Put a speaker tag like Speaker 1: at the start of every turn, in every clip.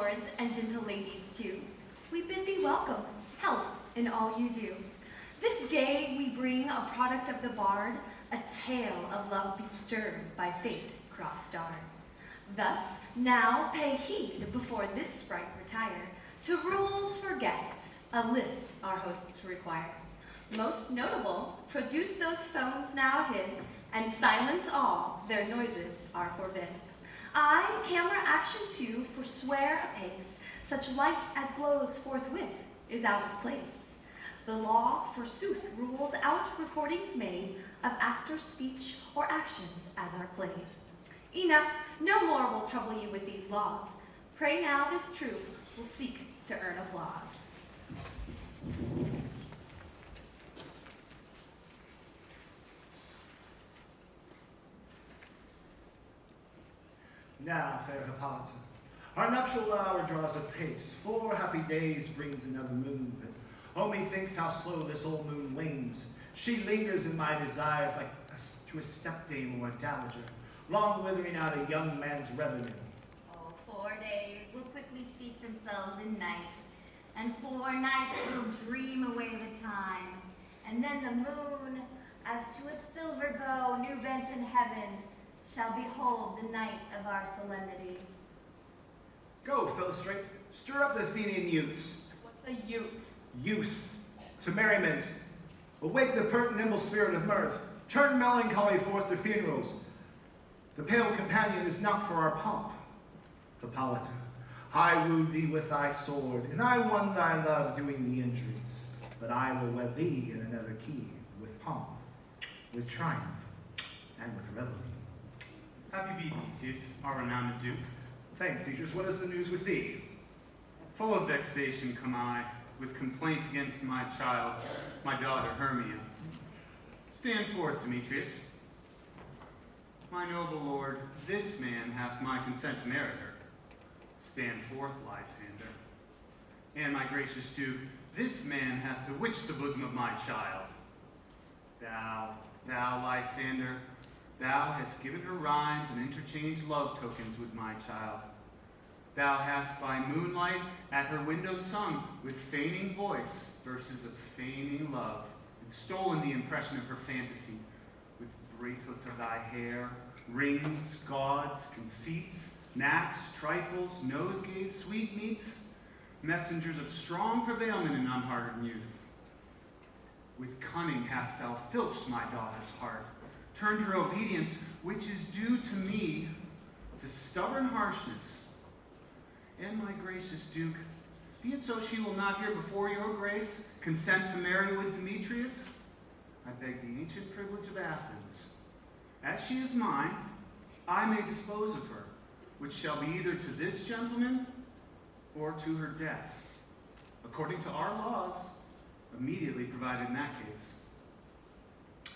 Speaker 1: lords and gentle ladies too, we bid thee welcome, help in all you do. This day we bring a product of the bard, a tale of love bestirred by fate cross-starred. Thus, now pay heed before this sprite retire, to rules for guests, a list our hosts require. Most notable, produce those phones now hid, and silence all, their noises are forbid. I, camera action too, forswear apace, such light as glows forthwith is out of place. The law, forsooth, rules out recordings made of actors' speech or actions as are played. Enough, no more will trouble you with these laws. Pray now this truth will seek to earn applause.
Speaker 2: Now, fair Hippolyta, our nuptial hour draws apace. 4 happy days brings another moon, but oh, methinks how slow this old moon wanes. She lingers in my desires like to a stepdame or a dowager, long withering out a young man's revenue.
Speaker 3: Oh, 4 days will quickly steep themselves in night, and 4 nights will dream away the time, and then the moon, as to a silver bow new bent in heaven, shall behold the night of our solemnities.
Speaker 2: Go, Philostrate, stir up the Athenian youths.
Speaker 1: What's a ute?
Speaker 2: Youths, to merriment. Awake the pert and nimble spirit of mirth. Turn melancholy forth to funerals. The pale companion is not for our pomp. Hippolyta, I wooed thee with thy sword, and I won thy love doing the injuries. But I will wed thee in another key, with pomp, with triumph, and with revelry.
Speaker 4: Happy be Theseus, our renowned Duke.
Speaker 2: Thanks, Aegis. What is the news with thee?
Speaker 4: Full of vexation come I, with complaint against my child, my daughter Hermia. Stand forth, Demetrius. My noble lord, this man hath my consent to marry her. Stand forth, Lysander. And my gracious Duke, this man hath bewitched the bosom of my child. Thou, Lysander, thou hast given her rhymes and interchanged love tokens with my child. Thou hast by moonlight at her window sung with feigning voice verses of feigning love, and stolen the impression of her fantasy with bracelets of thy hair, rings, gauds, conceits, knacks, trifles, nosegays, sweetmeats, messengers of strong prevailment in unhardened youth. With cunning hast thou filched my daughter's heart, turned her obedience, which is due to me, to stubborn harshness. And my gracious Duke, be it so she will not hear before your grace consent to marry with Demetrius, I beg the ancient privilege of Athens. As she is mine, I may dispose of her, which shall be either to this gentleman or to her death, according to our laws, immediately provided in that case.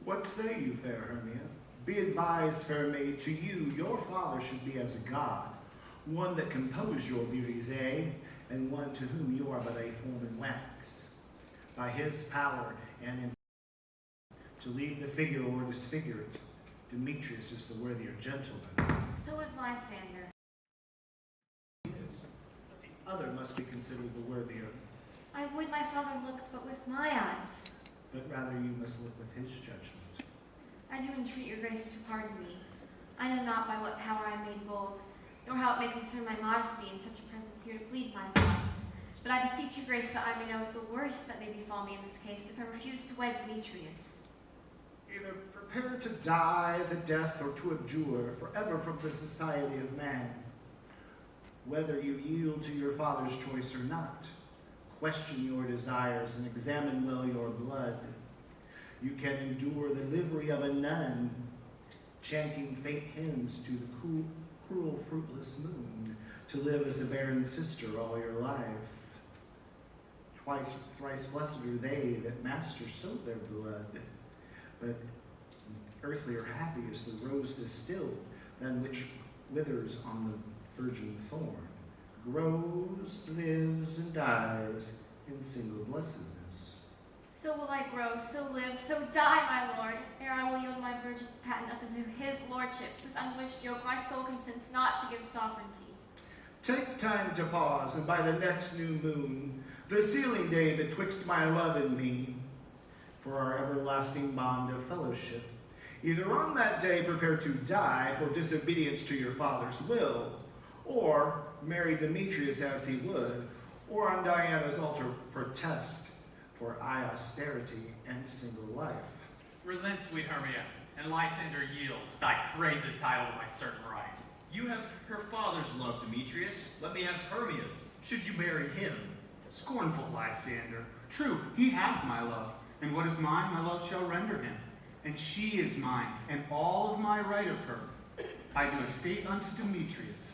Speaker 2: What say you, fair Hermia? Be advised, fair maid, to you your father should be as a god, one that composed your beauties, and one to whom you are but a form in wax. By his power and in to leave the figure or disfigure it, Demetrius is the worthier gentleman.
Speaker 3: So is Lysander.
Speaker 2: He is, but the other must be considered the worthier.
Speaker 1: I would my father looked but with my eyes.
Speaker 2: But rather you must look with his judgment.
Speaker 1: I do entreat your grace to pardon me. I know not by what power I made bold, nor how it may concern my modesty in such a presence here to plead my cause. But I beseech your grace that I may know the worst that may befall me in this case if I refuse to wed Demetrius.
Speaker 2: Either prepare to die the death or to abjure forever from the society of man. Whether you yield to your father's choice or not, question your desires and examine well your blood. You can endure the livery of a nun, chanting faint hymns to the cruel, fruitless moon, to live as a barren sister all your life. Thrice blessed are they that master so their blood, but earthlier happy is the rose distilled, than which withers on the virgin thorn, grows, lives, and dies in single blessedness.
Speaker 1: So will I grow, so live, so die, my lord, ere I will yield my virgin patent up into his lordship, whose unwished yoke my soul consents not to give sovereignty.
Speaker 2: Take time to pause, and by the next new moon, the sealing day betwixt my love and me, for our everlasting bond of fellowship, either on that day prepare to die for disobedience to your father's will, or marry Demetrius as he would, or on Diana's altar protest for austerity and single life.
Speaker 5: Relent, sweet Hermia, and Lysander yield thy crazed title to my certain right.
Speaker 6: You have her father's love, Demetrius. Let me have Hermia's, should you marry him.
Speaker 4: Scornful Lysander, true, he hath my love, and what is mine, my love shall render him. And she is mine, and all of my right of her, I do estate unto Demetrius.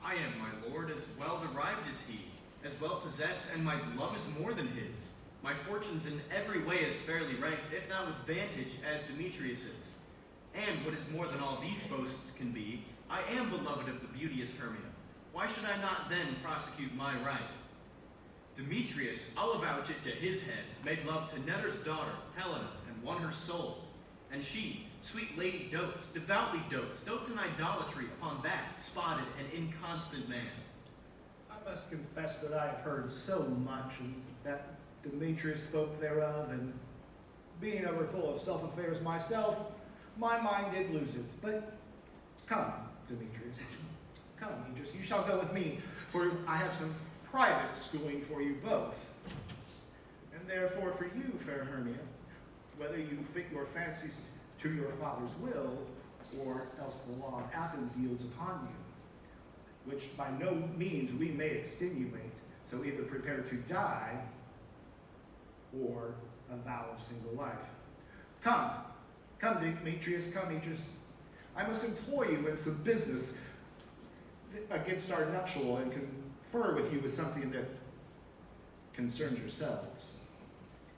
Speaker 6: I am, my lord, as well derived as he, as well possessed, and my love is more than his. My fortunes in every way as fairly ranked, if not with vantage, as Demetrius's. And what is more than all these boasts can be, I am beloved of the beauteous Hermia. Why should I not then prosecute my right? Demetrius, I'll avouch it to his head, made love to Netter's daughter, Helena, and won her soul. And she, sweet lady, devoutly dotes in idolatry upon that spotted and inconstant man.
Speaker 2: I must confess that I have heard so much that Demetrius spoke thereof, and being overfull of self-affairs myself, my mind did lose it. But come, Demetrius, come, you shall go with me, for I have some private schooling for you both. And therefore for you, fair Hermia, whether you fit your fancies to your father's will, or else the law of Athens yields upon you, which by no means we may extenuate, so either prepare to die, or a vow of single life. Come, Demetrius, come, Demetrius. I must employ you in some business against our nuptial, and confer with you with something that concerns yourselves.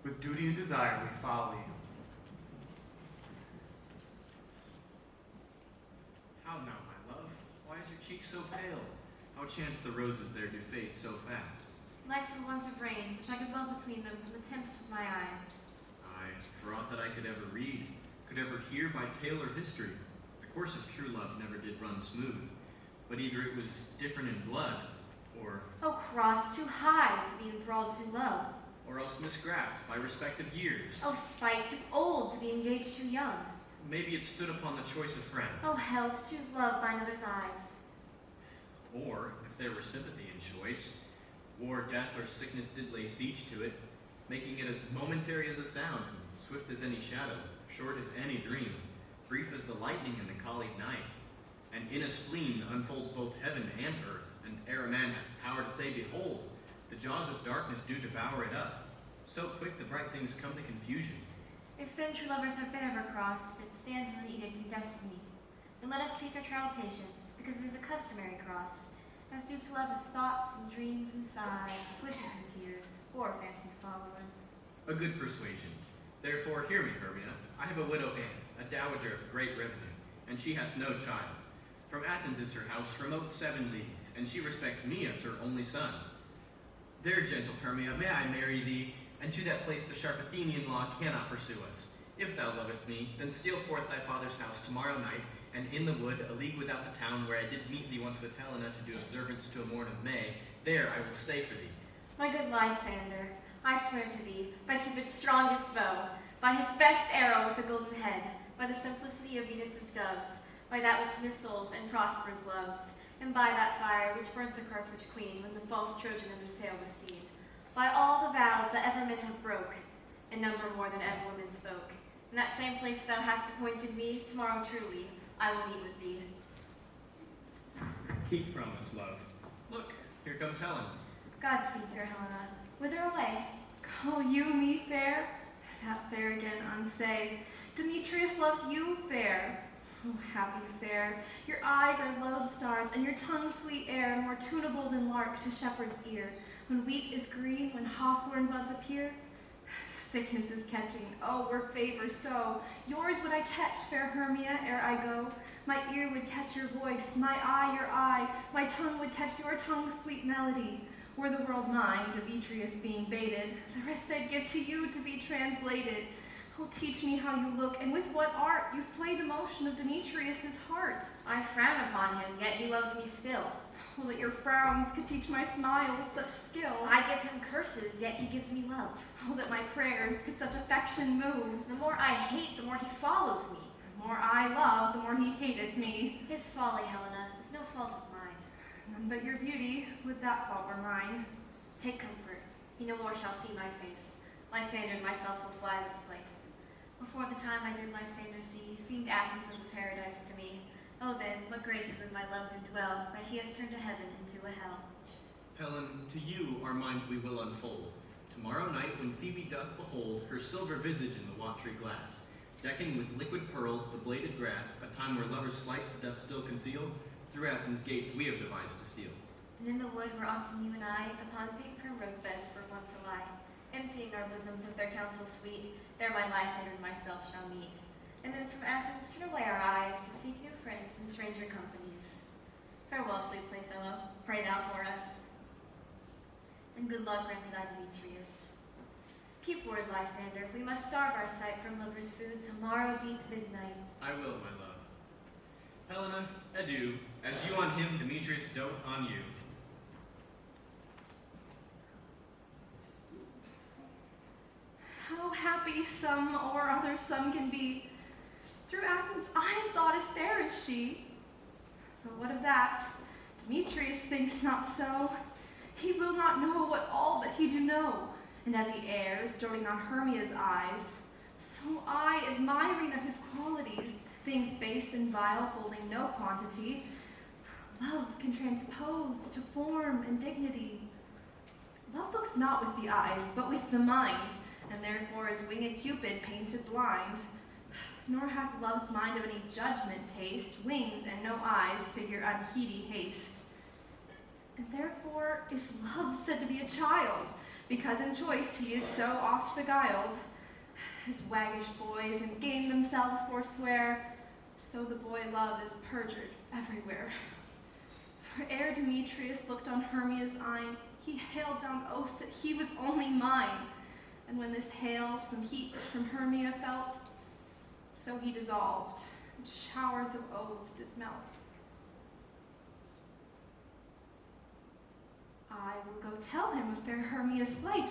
Speaker 4: With duty and desire we follow you.
Speaker 6: How now, my love? Why is your cheek so pale? How chance the roses there do fade so fast?
Speaker 7: Like for want of rain, which I could well between them from the tempest of my eyes.
Speaker 6: Aye, for aught that I could ever read, could ever hear by tale or history, the course of true love never did run smooth, but either it was different in blood, or
Speaker 7: cross too high to be enthralled too low.
Speaker 6: Or else misgraft by respective years.
Speaker 7: Spite too old to be engaged too young.
Speaker 6: Maybe it stood upon the choice of friends.
Speaker 7: Hell to choose love by another's eyes.
Speaker 6: Or, if there were sympathy in choice, war, death, or sickness did lay siege to it, making it as momentary as a sound, and swift as any shadow, short as any dream, brief as the lightning in the colleague night, and in a spleen unfolds both heaven and earth, and ere a man hath power to say, behold, the jaws of darkness do devour it up. So quick the bright things come to confusion.
Speaker 7: If then true lovers have been ever crossed, it stands as an edict in destiny. Then let us take our trial patience, because it is a customary cross, as due to love as thoughts and dreams and sighs, wishes and tears, or fancy's followers.
Speaker 6: A good persuasion. Therefore hear me, Hermia. I have a widow aunt, a dowager of great revenue, and she hath no child. From Athens is her house, remote 7 leagues, and she respects me as her only son. There, gentle Hermia, may I marry thee, and to that place the sharp Athenian law cannot pursue us. If thou lovest me, then steal forth thy father's house tomorrow night, and in the wood, a league without the town, where I did meet thee once with Helena to do observance to a morn of May, there I will stay for thee.
Speaker 7: My good Lysander, I swear to thee, by Cupid's strongest bow, by his best arrow with the golden head, by the simplicity of Venus's doves, by that which missiles and prospers loves, and by that fire which burnt the Carthage queen when the false Trojan in the sail was seen, by all the vows that ever men have broke, in number more than ever women spoke. In that same place thou hast appointed me, tomorrow truly I will meet with thee.
Speaker 6: Keep promise, love. Look, here comes Helen.
Speaker 7: Godspeed, fair Helena. Whither away?
Speaker 1: Call you me fair? That fair again unsay. Demetrius loves you fair. Oh, happy fair, your eyes are lodestars, and your tongue sweet air, more tunable than lark to shepherd's ear. When wheat is green, when hawthorn buds appear, sickness is catching, were favor so. Yours would I catch, fair Hermia, ere I go. My ear would catch your voice, my eye your eye, my tongue would catch your tongue's sweet melody. Were the world mine, Demetrius being baited, the rest I'd give to you to be translated. Oh, teach me how you look, and with what art you sway the motion of Demetrius's heart.
Speaker 7: I frown upon him, yet he loves me still.
Speaker 8: Oh, that your frowns could teach my smiles such skill.
Speaker 3: I give him curses, yet he gives me love.
Speaker 8: Oh, that my prayers could such affection move.
Speaker 3: The more I hate, the more he follows me.
Speaker 8: The more I love, the more he hated me.
Speaker 3: His folly, Helena, is no fault of mine.
Speaker 8: None but your beauty, would that fault were mine.
Speaker 7: Take comfort. He no more shall see my face. Lysander and myself will fly this place. Before the time I did Lysander see, seemed Athens as a paradise to me. Oh then, what graces in my love do dwell, that he hath turned a heaven into a hell.
Speaker 6: Helen, to you our minds we will unfold. Tomorrow night, when Phoebe doth behold her silver visage in the watery glass, decking with liquid pearl the bladed grass, a time where lovers' flights doth still conceal, through Athens' gates we have devised to steal.
Speaker 7: And in the wood where often you and I, upon faint primrose beds, were wont to lie, emptying our bosoms of their counsel sweet, there my Lysander and myself shall meet. And thence from Athens turn away our eyes to seek new friends and stranger companies. Farewell, sweet playfellow, pray thou for us. And good luck grant thee thy Demetrius. Keep word, Lysander, we must starve our sight from lovers' food tomorrow deep midnight.
Speaker 6: I will, my love. Helena, adieu, as you on him, Demetrius dote on you.
Speaker 8: How happy some or other some can be. Through Athens I am thought as fair as she. But what of that? Demetrius thinks not so. He will not know what all that he do know. And as he errs, doting on Hermia's eyes, so I, admiring of his qualities, things base and vile holding no quantity, love can transpose to form and dignity. Love looks not with the eyes, but with the mind, and therefore is winged Cupid painted blind. Nor hath love's mind of any judgment taste, wings and no eyes figure unheedy haste. And therefore is love said to be a child, because in choice he is so oft beguiled. As waggish boys and game themselves forswear, so the boy love is perjured everywhere. For ere Demetrius looked on Hermia's eyne, he hailed down oaths that he was only mine. And when this hail some heat from Hermia felt, so he dissolved, and showers of oaths did melt. I will go tell him of fair Hermia's flight,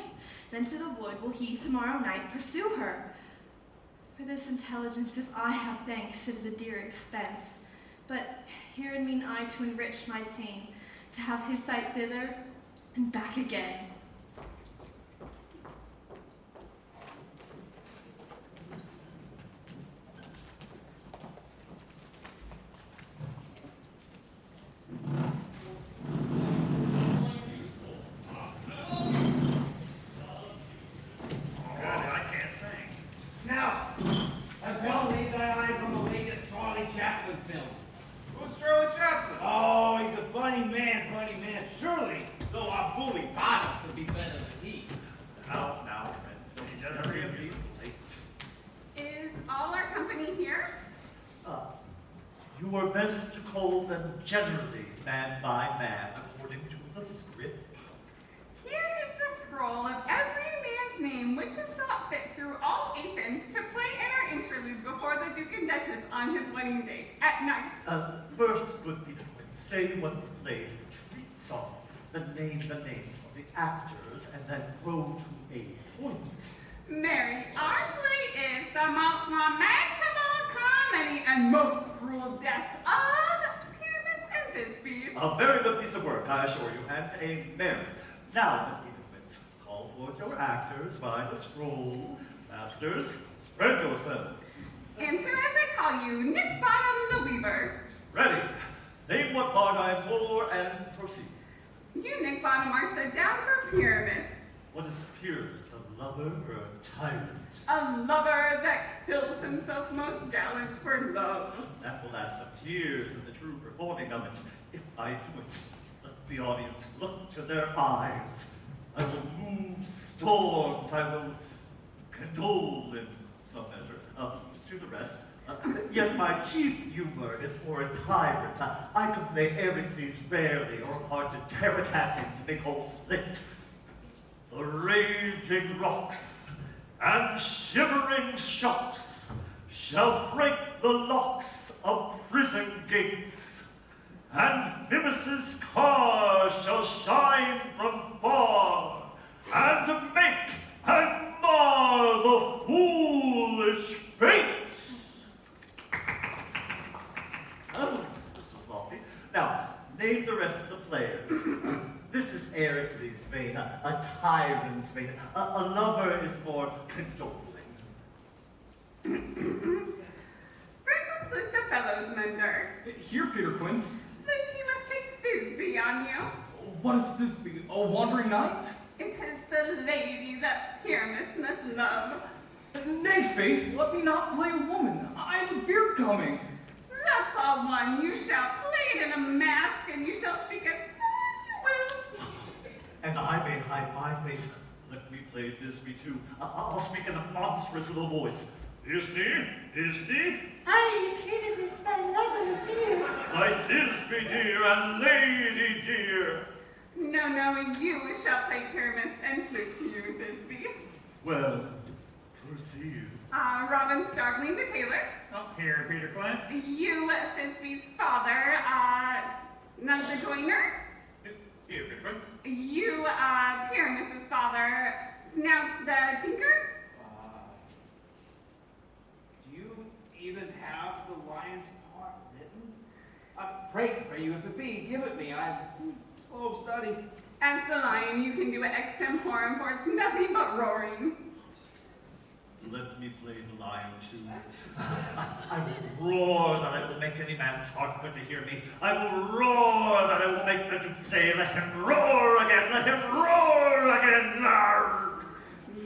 Speaker 8: then to the wood will he tomorrow night pursue her. For this intelligence, if I have thanks, it is a dear expense. But herein mean I to enrich my pain, to have his sight thither and back again.
Speaker 9: You were best to call them generally, man by man, according to the script.
Speaker 10: Here is the scroll of every man's name which is thought fit through all Athens to play in our interlude before the Duke and Duchess on his wedding day at night.
Speaker 9: First would be the point. Say what the play treats on, the names of the actors, and then go to a point.
Speaker 10: Mary, our play is the most lamentable comedy and most cruel death of Pyramus and Thisbe.
Speaker 9: A very good piece of work, I assure you, and a merry. Now, the call forth your actors by the scroll. Masters, spread yourselves.
Speaker 10: Answer as I call you, Nick Bottom the Weaver.
Speaker 9: Ready. Name what part I'm for and proceed.
Speaker 10: You, Nick Bottom, are set down for Pyramus.
Speaker 9: What is Pyramus, a lover or a tyrant?
Speaker 10: A lover that kills himself most gallant for love.
Speaker 9: That will last some years in the true performing of it. If I do it, let the audience look to their eyes. I will move storms. I will condole in some measure to the rest. Yet my chief humor is for a tyrant. I can play Ericles rarely or hard to tear a cat into make all split. The raging rocks and shivering shocks shall break the locks of prison gates. and Phoebus's car shall shine from far, and make and mar the foolish fates. Oh, this was lofty. Now, name the rest of the players. This is Ericles' vein, a tyrant's vein. A lover is more condoling.
Speaker 10: Francis Luke the Fellows Mender.
Speaker 11: Here, Peter Quince.
Speaker 10: Flint, you must take Thisbe on you.
Speaker 11: What is this be? A wandering knight?
Speaker 10: It is the lady that Pyramus must love.
Speaker 11: Nay, Faith, let me not play a woman. I have a beard coming.
Speaker 10: That's all one. You shall play it in a mask, and you shall speak as you will.
Speaker 9: And I may hide my face. Let me play Thisbe too. I'll speak in a monstrous little voice. Thisbe, Thisbe,
Speaker 1: I entreated this my lover dear.
Speaker 9: my Thisbe dear and lady dear.
Speaker 10: No, you shall play Pyramus and flute to you, Thisbe.
Speaker 9: Well, proceed.
Speaker 10: Robin Starveling the tailor.
Speaker 4: Up here, Peter Quince.
Speaker 10: You, Thisbe's father, none the joiner.
Speaker 4: Here, Peter Quince.
Speaker 10: You, Pyramus's father, Snout the tinker.
Speaker 12: Do you even have the lion's part written? Pray you, if it be, give it me. I'm slow of study.
Speaker 10: As the lion, you can do it extemporum, for it's nothing but roaring.
Speaker 9: Let me play the lion too. I will roar that I will make any man's heart but to hear me. I will roar that I will make the Duke say, let him roar again, let him roar again. Arr!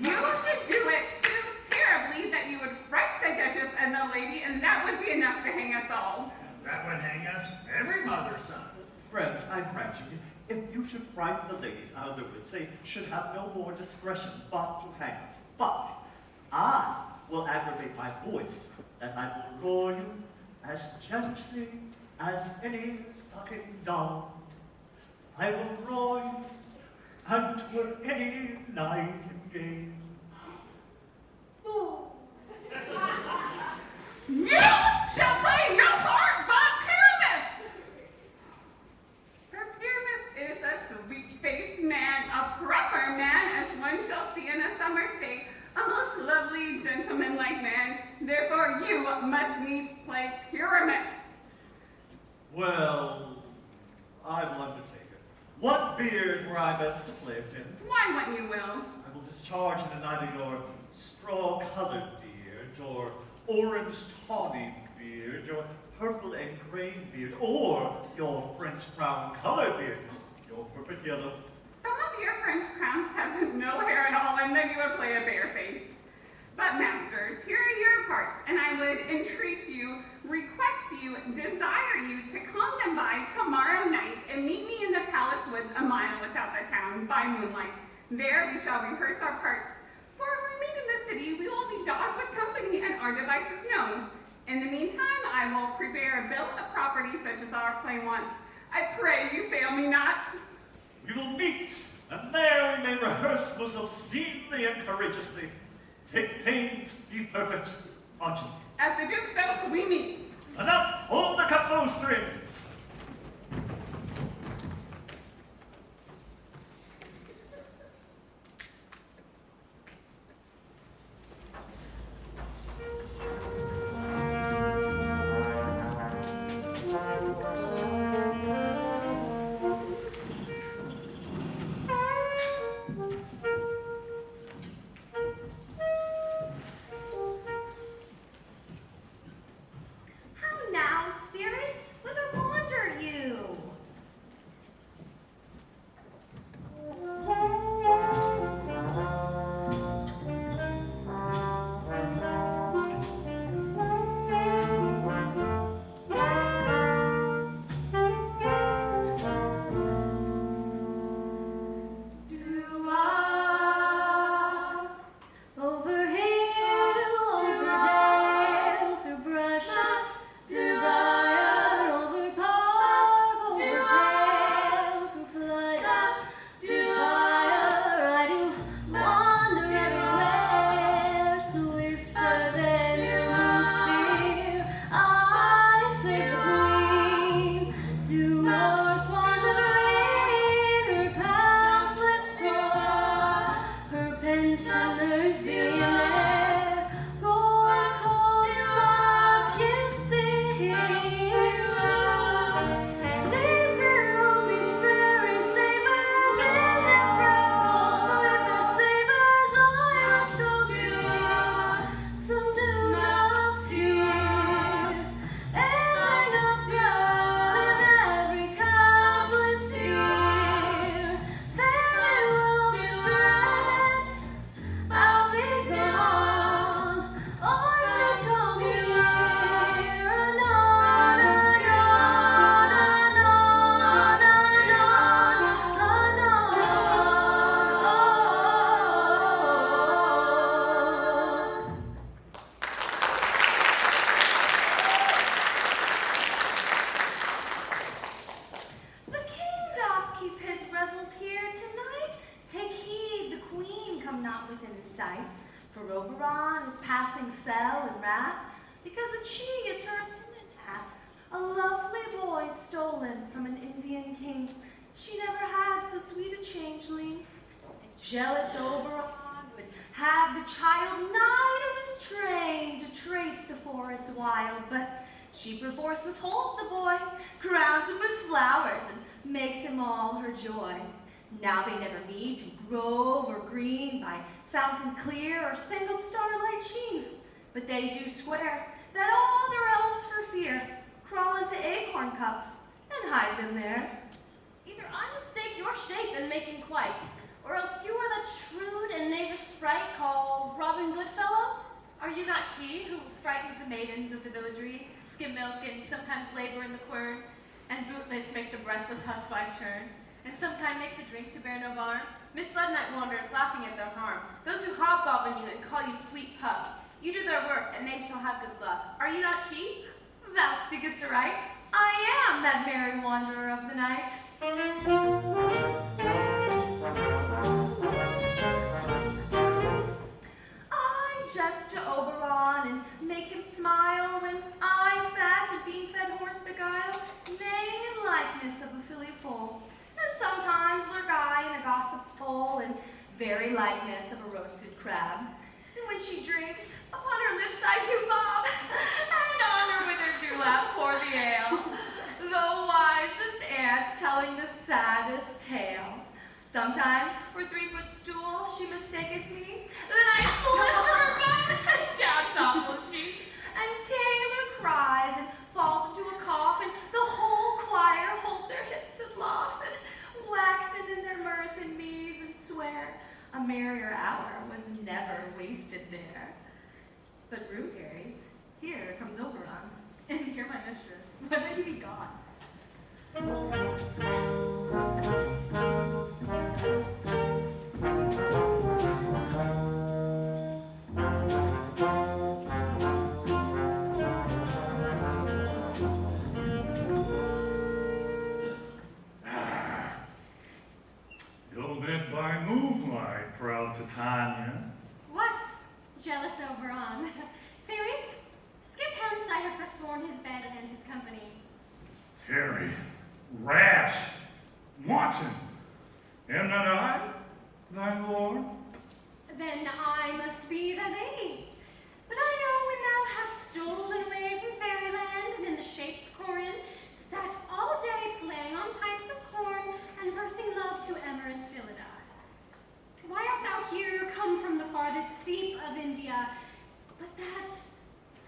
Speaker 10: You should do it too terribly that you would fright the Duchess and the lady, and that would be enough to hang us all.
Speaker 13: That would hang us, every mother's son.
Speaker 9: Friends, I grant you, if you should frighten the ladies, I would say, should have no more discretion but to hang us. But I will aggravate my voice, and I will roar you as gently as any sucking dove. I will roar you, and 'twere any nightingale.
Speaker 10: You shall play no part but Pyramus! For Pyramus is a sweet-faced man, a proper man, as one shall see in a summer's day, a most lovely, gentleman-like man. Therefore you must needs play Pyramus.
Speaker 9: Well, I will undertake it. What beard were I best to play it in?
Speaker 10: Why, what you will.
Speaker 9: I will discharge it in either your straw-colored beard, or orange tawny beard, your purple and gray beard, or your French brown colored beard, your perfect yellow.
Speaker 10: Some of your French crowns have no hair at all, and then you would play a barefaced. But masters, here are your parts, and I would entreat you, request you, desire you to come them by tomorrow night and meet me in the palace woods a mile without the town by moonlight. There we shall rehearse our parts. For if we meet in the city, we will be dogged with company and our devices known. In the meantime, I will prepare a bill of property such as our play wants. I pray you fail me not.
Speaker 9: We will meet, and there we may rehearse most obscenely and courageously. Take pains, be perfect, Archie.
Speaker 10: At the Duke's Oak, we meet.
Speaker 9: Enough, hold the cut bowstrings.
Speaker 1: How now, spirits, whither jealous Oberon would have the child knight of his train to trace the forest wild, but she perforce withholds the boy, crowns him with flowers, and makes him all her joy. Now they never meet in grove or green, by fountain clear or spangled starlight sheen, but they do swear that all their elves for fear crawl into acorn cups and hide them there.
Speaker 14: Either I mistake your shape in making quite, or else you are that shrewd and knavish sprite called Robin Goodfellow.
Speaker 7: Are you not she who frightens the maidens of the villagery, skim milk and sometimes labor in the quern, and bootless make the breathless huswife turn, and sometime make the drink to bear no barn?
Speaker 15: Misled night wanderers laughing at their harm, those who hobgoblin you and call you sweet pup. You do their work, and they shall have good luck. Are you not she?
Speaker 1: Thou speakest aright. I am that merry wanderer of the night. I jest to Oberon and make him smile when I fat and bean-fed horse beguile, neighing in likeness of a filly foal, and sometimes lurk I in a gossip's pole in very likeness of a roasted crab. And when she drinks, upon her lips I do bob, and on her with her dewlap pour the ale, the wisest aunt telling the saddest tale. Sometimes for 3-foot stool she mistaketh me, then I slip from her bone, and down topples she, and Taylor cries and falls into a cough, and the whole choir hold their hips and laugh, and waxen in their mirth and mease and swear a merrier hour was never wasted there. But Rue carries, here comes Oberon,
Speaker 7: And hear my mistress, whether he be gone.
Speaker 9: You're met by moonlight, proud Titania.
Speaker 14: What? Jealous Oberon. Fairies, skip hence, I have forsworn his bed and his company.
Speaker 9: Terry, rash, wanton, am not I thy lord?
Speaker 14: Then I must be thy lady. But I know when thou hast stolen away from fairyland and in the shape of Corin, sat all day playing on pipes of corn and versing love to amorous Phillida. Why art thou here, come from the farthest steep of India, but that,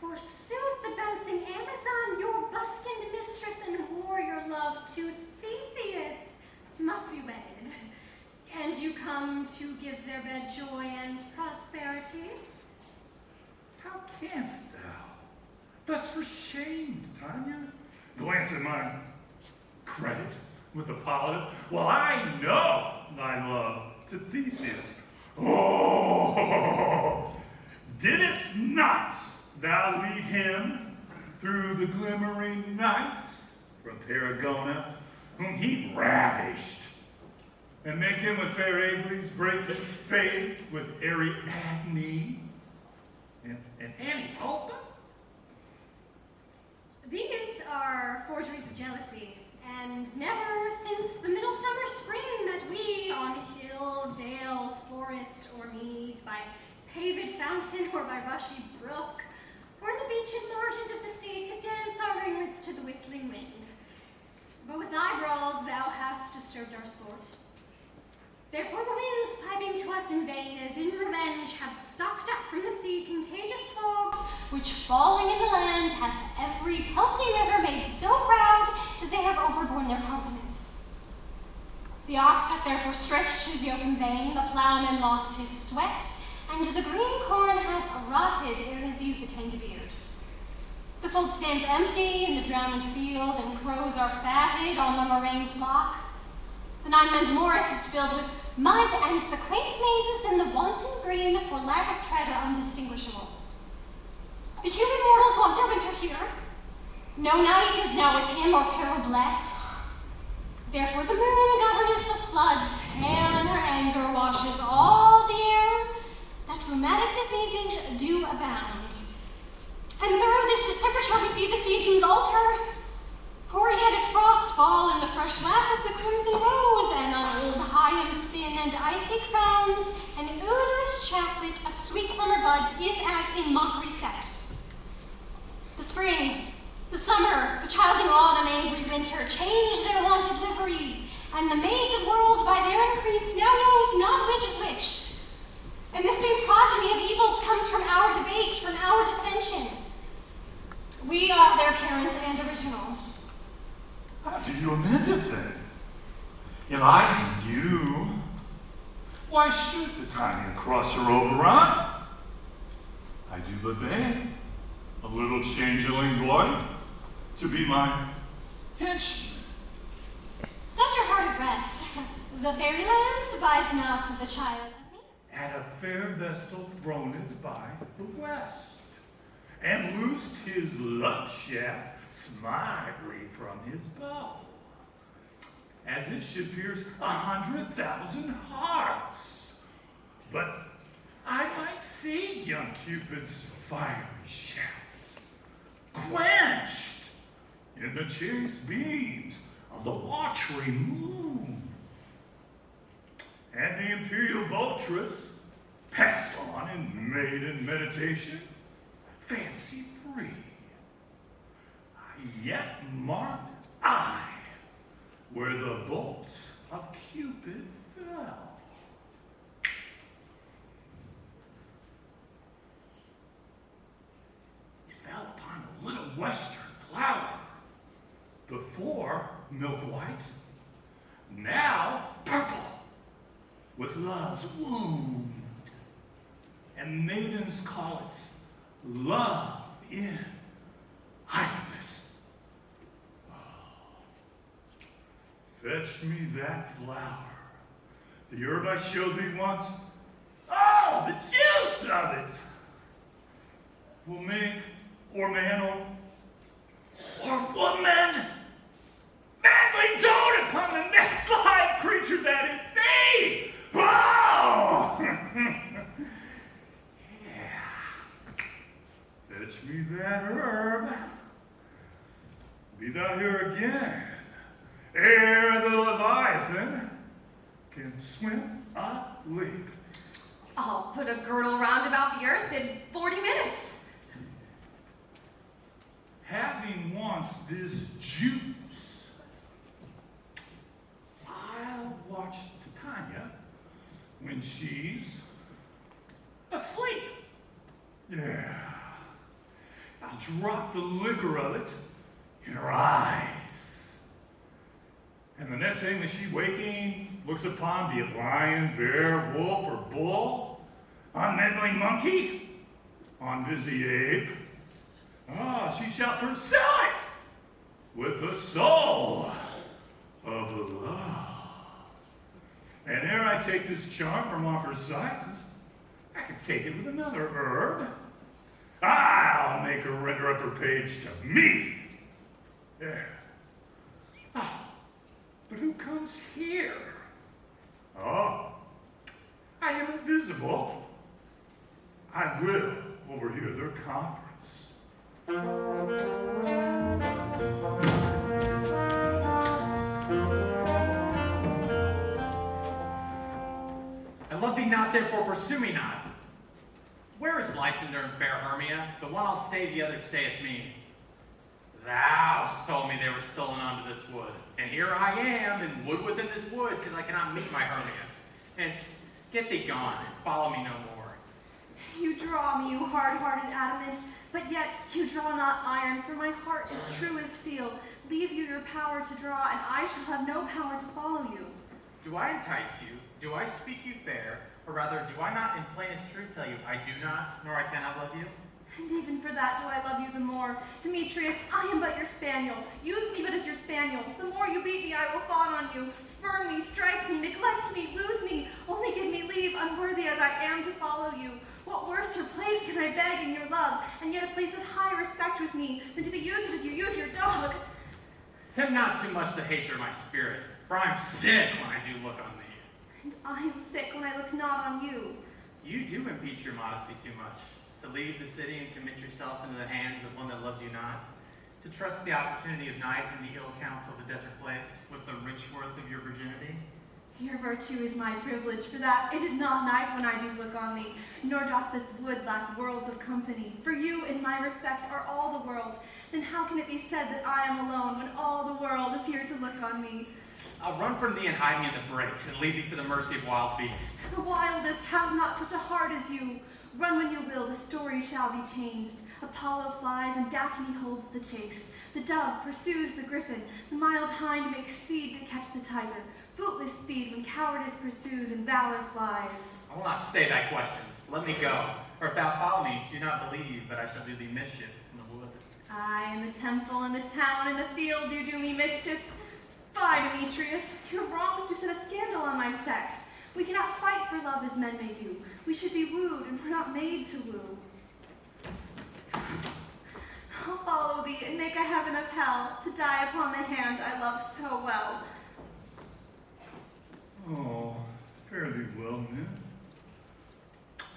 Speaker 14: forsooth, the bouncing Amazon, your buskined mistress and warrior love to Theseus, must be wedded, and you come to give their bed joy and prosperity?
Speaker 9: How canst thou? Thus for shame, Titania. Glance at my credit with Apollo. Well, I know thy love to Theseus. Oh, didst not thou lead him through the glimmering night from Perigona, whom he ravished, and make him with fair Agles break his faith with Ariadne and Antipholta?
Speaker 14: These are forgeries of jealousy, and never since the midsummer spring that we on hill, dale, forest, or mead, by paved fountain or by rushy brook, or in the beach and margent of the sea, to dance our ringlets to the whistling wind. But with thy brawls thou hast disturbed our sport. Therefore the winds, piping to us in vain, as in revenge, have sucked up from the sea contagious fogs, which falling in the land hath every pelting river made so proud that they have overborne their countenance. The ox hath therefore stretched his yoke in vain, the ploughman lost his sweat, and the green corn hath rotted ere his youth attained a beard. The fold stands empty in the drowned field, and crows are fatted on the moraine flock. The nine men's morris is filled with mud, and the quaint mazes in the wanton green for lack of tread are undistinguishable. The human mortals want their winter here. No night is now with him or peril blessed. Therefore the moon, governess of floods, pale in her anger, washes all the air, that rheumatic diseases do abound. And through this distemperature we see the sea king's altar, hoary-headed frosts fall in the fresh lap of the crimson rose, and on old Higham's thin and icy crowns winter change their wonted liveries, and the maze of world by their increase now knows not which is which. And the same progeny of evils comes from our debate, from our dissension. We are their parents and original.
Speaker 16: How do you amend it then? In eyes of you, why should the tiny cross her Oberon? I do but beg a little changeling boy to be my henchman.
Speaker 14: Set your heart at rest. The fairyland buys not the child of me.
Speaker 16: At a fair vestal throned by the west, and loosed his love shaft smartly from his bow, as it should pierce 100,000 hearts. But I might see young Cupid's fiery shaft quenched in the chaste beams of the watery moon, and the imperial vultress passed on in maiden meditation, fancy free. Yet marked I where the bolt of Cupid fell. It fell upon a little western flower, before milk white, now purple with love's wound. And maidens call it love in idleness. Fetch me that flower, the herb I showed thee once. Oh, the juice of it will make, or man, or woman, madly dote upon the next live creature that is thee. Whoa! Yeah. Fetch me that herb. Be thou here again, ere the Leviathan can swim a leap.
Speaker 1: I'll put a girdle round about the earth in 40 minutes.
Speaker 16: Having once this juice, I'll watch Titania when she's asleep. Yeah. I'll drop the liquor of it in her eyes. And the next thing that she waking looks upon, be it lion, bear, wolf, or bull, on meddling monkey, on busy ape, she shall pursue it with the soul of the love. And ere I take this charm from off her sight, I can take it with another herb. I'll make her render up her page to me. There. But who comes here? Oh, I am invisible. I will overhear their conference.
Speaker 5: I love thee not, therefore pursue me not. Where is Lysander and fair Hermia? The one I'll stay, the other stayeth me. Thou told me they were stolen unto this wood, and here I am in wood within this wood, because I cannot meet my Hermia. Hence, get thee gone, and follow me no more.
Speaker 8: You draw me, you hard-hearted adamant, but yet you draw not iron, for my heart is true as steel. Leave you your power to draw, and I shall have no power to follow you.
Speaker 5: Do I entice you? Do I speak you fair? Or rather, do I not in plainest truth tell you, I do not, nor I cannot love you?
Speaker 8: And even for that do I love you the more. Demetrius, I am but your spaniel. Use me but as your spaniel. The more you beat me, I will fawn on you. Spurn me, strike me, neglect me, lose me. Only give me leave, unworthy as I am, to follow you. What worse or place can I beg in your love, and yet a place of high respect with me, than to be used as you use your dog?
Speaker 5: Tempt not too much the hatred of my spirit, for I am sick when I do look on thee.
Speaker 8: And I am sick when I look not on you.
Speaker 5: You do impeach your modesty too much. To leave the city and commit yourself into the hands of one that loves you not. To trust the opportunity of night and the ill counsel of a desert place with the rich worth of your virginity.
Speaker 8: Your virtue is my privilege, for that it is not night when I do look on thee, nor doth this wood lack worlds of company. For you, in my respect, are all the world. Then how can it be said that I am alone, when all the world is here to look on me?
Speaker 5: I'll run from thee and hide me in the brakes, and leave thee to the mercy of wild beasts.
Speaker 8: The wildest have not such a heart as you. Run when you will, the story shall be changed. Apollo flies, and Daphne holds the chase. The dove pursues the griffin. The mild hind makes speed to catch the tiger. Bootless speed when cowardice pursues and valor flies.
Speaker 5: I will not stay thy questions. Let me go. Or if thou follow me, do not believe that I shall do thee mischief in the wood.
Speaker 8: I in the temple, in the town, in the field do me mischief. Fie, Demetrius, your wrongs do set a scandal on my sex. We cannot fight for love as men may do. We should be wooed, and we're not made to woo. I'll follow thee and make a heaven of hell to die upon the hand I love so well.
Speaker 16: Oh, fare thee well, man.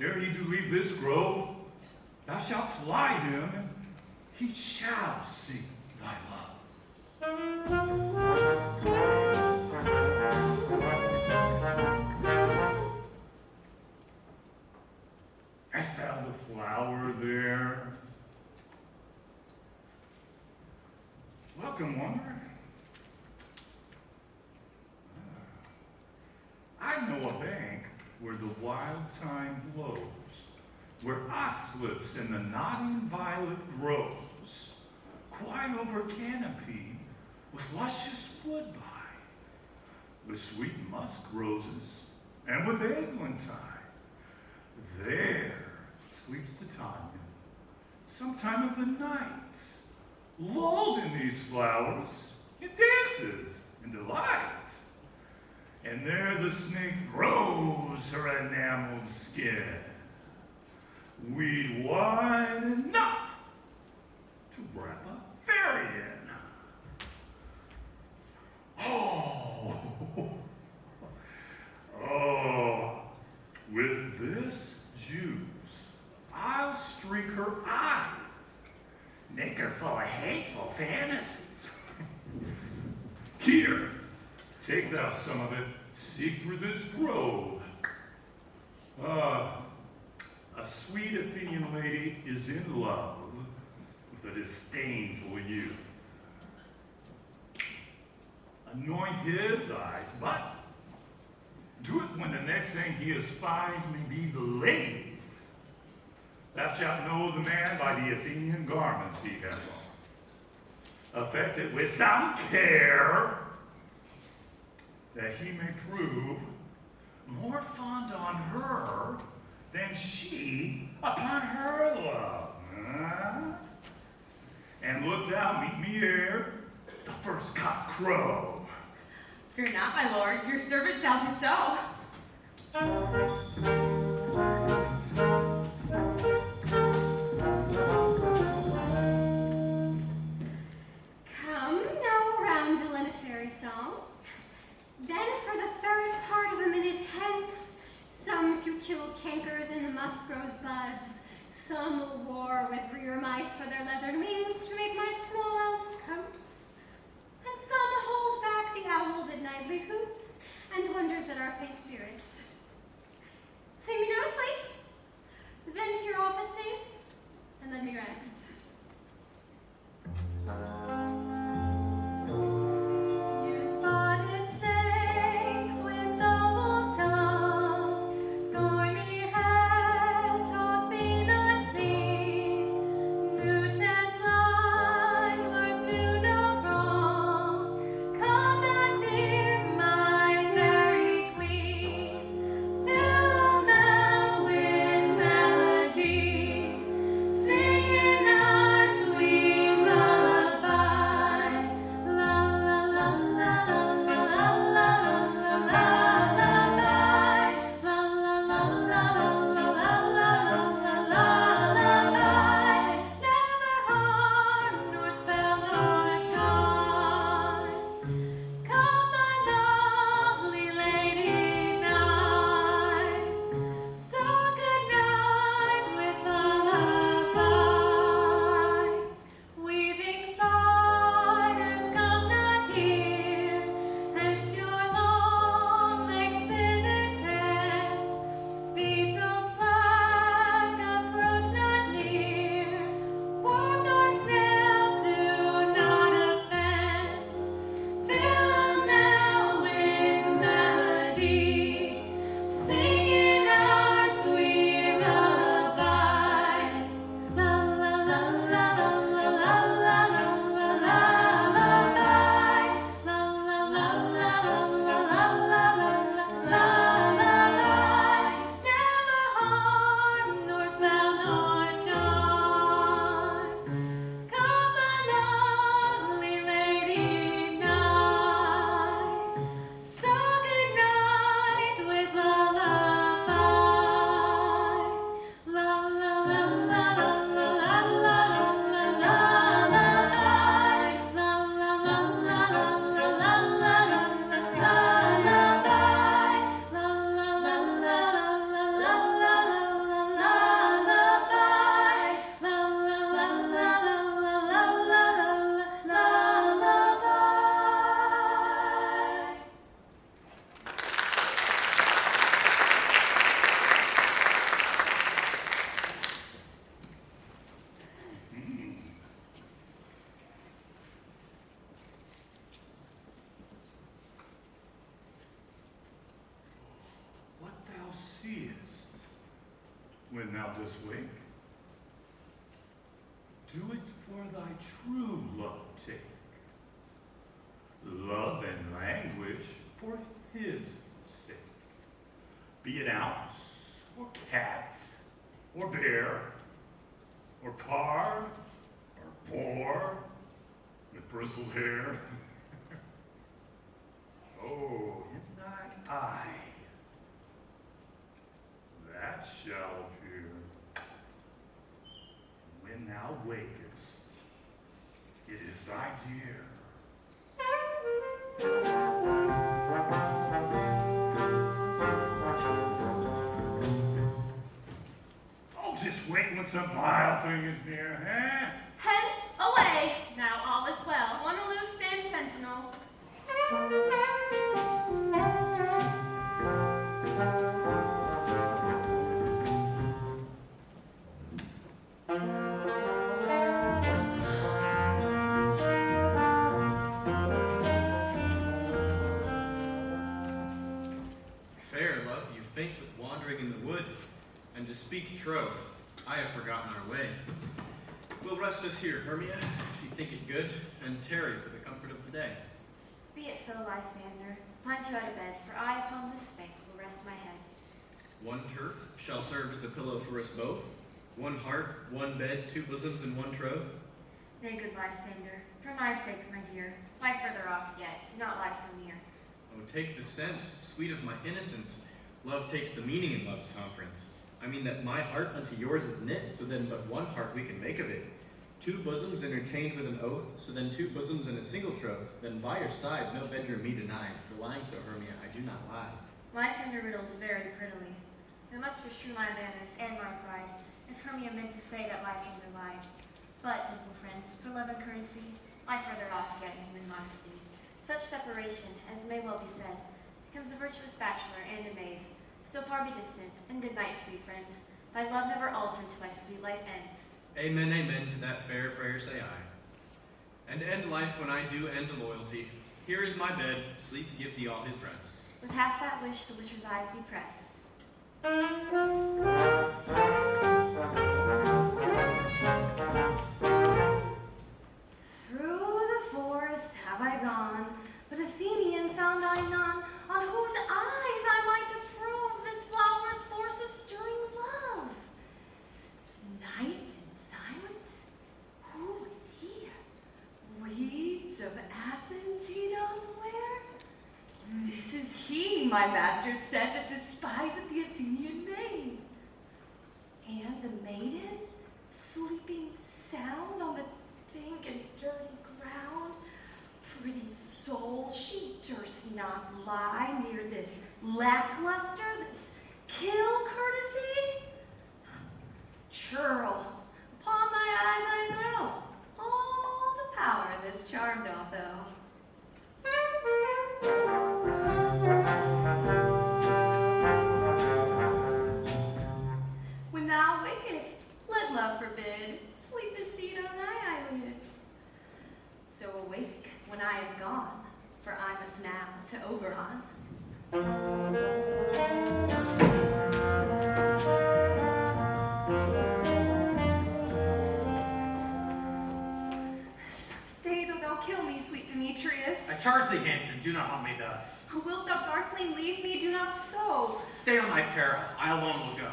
Speaker 16: Ere he do leave this grove, thou shalt fly him, and he shall see thy love. Hast thou the flower there? Welcome, wanderer. I know a bank where the wild thyme blows, where oxlips and the nodding violet grows, quite over canopy with luscious woodbine, with sweet musk roses, and with eglantine. There sleeps the thyme, some time of the night, lulled in these flowers, it dances in delight. And there the snake throws her enameled skin, weed wide enough to wrap a fairy in. Oh, with this juice, I'll streak her eyes, make her full of hateful fantasies. Here, take thou some of it, seek through this grove. A sweet Athenian lady is in love with a disdainful youth. Anoint his eyes, but do it when the next thing he espies may be the lady. Thou shalt know the man by the Athenian garments he hath on. Affect it with some care, that he may prove more fond on her than she upon her love. And look thou meet me ere the first cock crow.
Speaker 1: Fear not, my lord, your servant shall do so.
Speaker 14: Come now, roundel and a fairy song. Then for the third part of a minute hence, some to kill cankers in the musk rose buds, some will war with rear mice for their leathered wings to make my small elves coats, and some hold back the owl that nightly hoots and wonders at our pink spirits. Sing me no to sleep, then to your offices, and let me rest.
Speaker 1: You spotted snakes with double tongue, thorny hedgehog be not seen, newt and blind
Speaker 16: thou dost wake. Do it for thy true love take. Love and languish for his sake. Be it ounce, or cat, or bear, or pard, or boar, with bristled hair. Oh, in thine eye, that shall appear. When thou wakest, it is thy dear. Oh, just wait when some vile thing is near, eh?
Speaker 7: Hence, away! Now all is well. One aloof stands sentinel.
Speaker 6: Fair love, you faint with wandering in the wood, and to speak troth, I have forgotten our way. We'll rest us here, Hermia, if you think it good, and tarry for the comfort of today.
Speaker 3: Be it so, Lysander. Find you out of bed, for I upon this bank will rest my head.
Speaker 6: One turf shall serve as a pillow for us both. One heart, one bed, two bosoms, and one troth.
Speaker 3: Nay, good Lysander, for my sake, my dear, lie further off yet, do not lie so near.
Speaker 6: Oh, take the sense, sweet of my innocence. Love takes the meaning in love's conference. I mean that my heart unto yours is knit, so then but one heart we can make of it. Two bosoms interchained with an oath, so then two bosoms and a single troth. Then by your side no bedroom me denied, for lying so, Hermia, I do not lie.
Speaker 3: Lysander riddles very prettily. Though much was true my manners and my pride, if Hermia meant to say that Lysander lied. But, gentle friend, for love and courtesy, lie further off yet in human modesty. Such separation, as may well be said, becomes a virtuous bachelor and a maid. So far be distant, and good night, sweet friend. Thy love never alter to my sweet life end.
Speaker 6: Amen, amen, to that fair prayer say I. And end life when I do end loyalty. Here is my bed, sleep give thee all his rest.
Speaker 3: With half that wish the wisher's eyes be pressed. Through the forest have I gone, but Athenian found I none, on whose eyes I might approve this flower's force of stirring love. Night and silence, who is here? Weeds of Athens he doth wear? This is he, my master said, that despiseth the Athenian maid. And the maiden, sleeping sound on the dank and dirty ground, pretty soul, she durst not lie near this lackluster, this kill courtesy. Churl, upon thy eyes I throw all the power this charm doth owe. When thou wakest, let love forbid, sleep is seat on thy eyelid. So awake when I am gone, for I must now to Oberon.
Speaker 8: Stay, though thou kill me, sweet Demetrius.
Speaker 5: I charge thee hence, and do not haunt me thus.
Speaker 8: Wilt thou darkly leave me? Do not so.
Speaker 5: Stay on thy peril, I alone will go.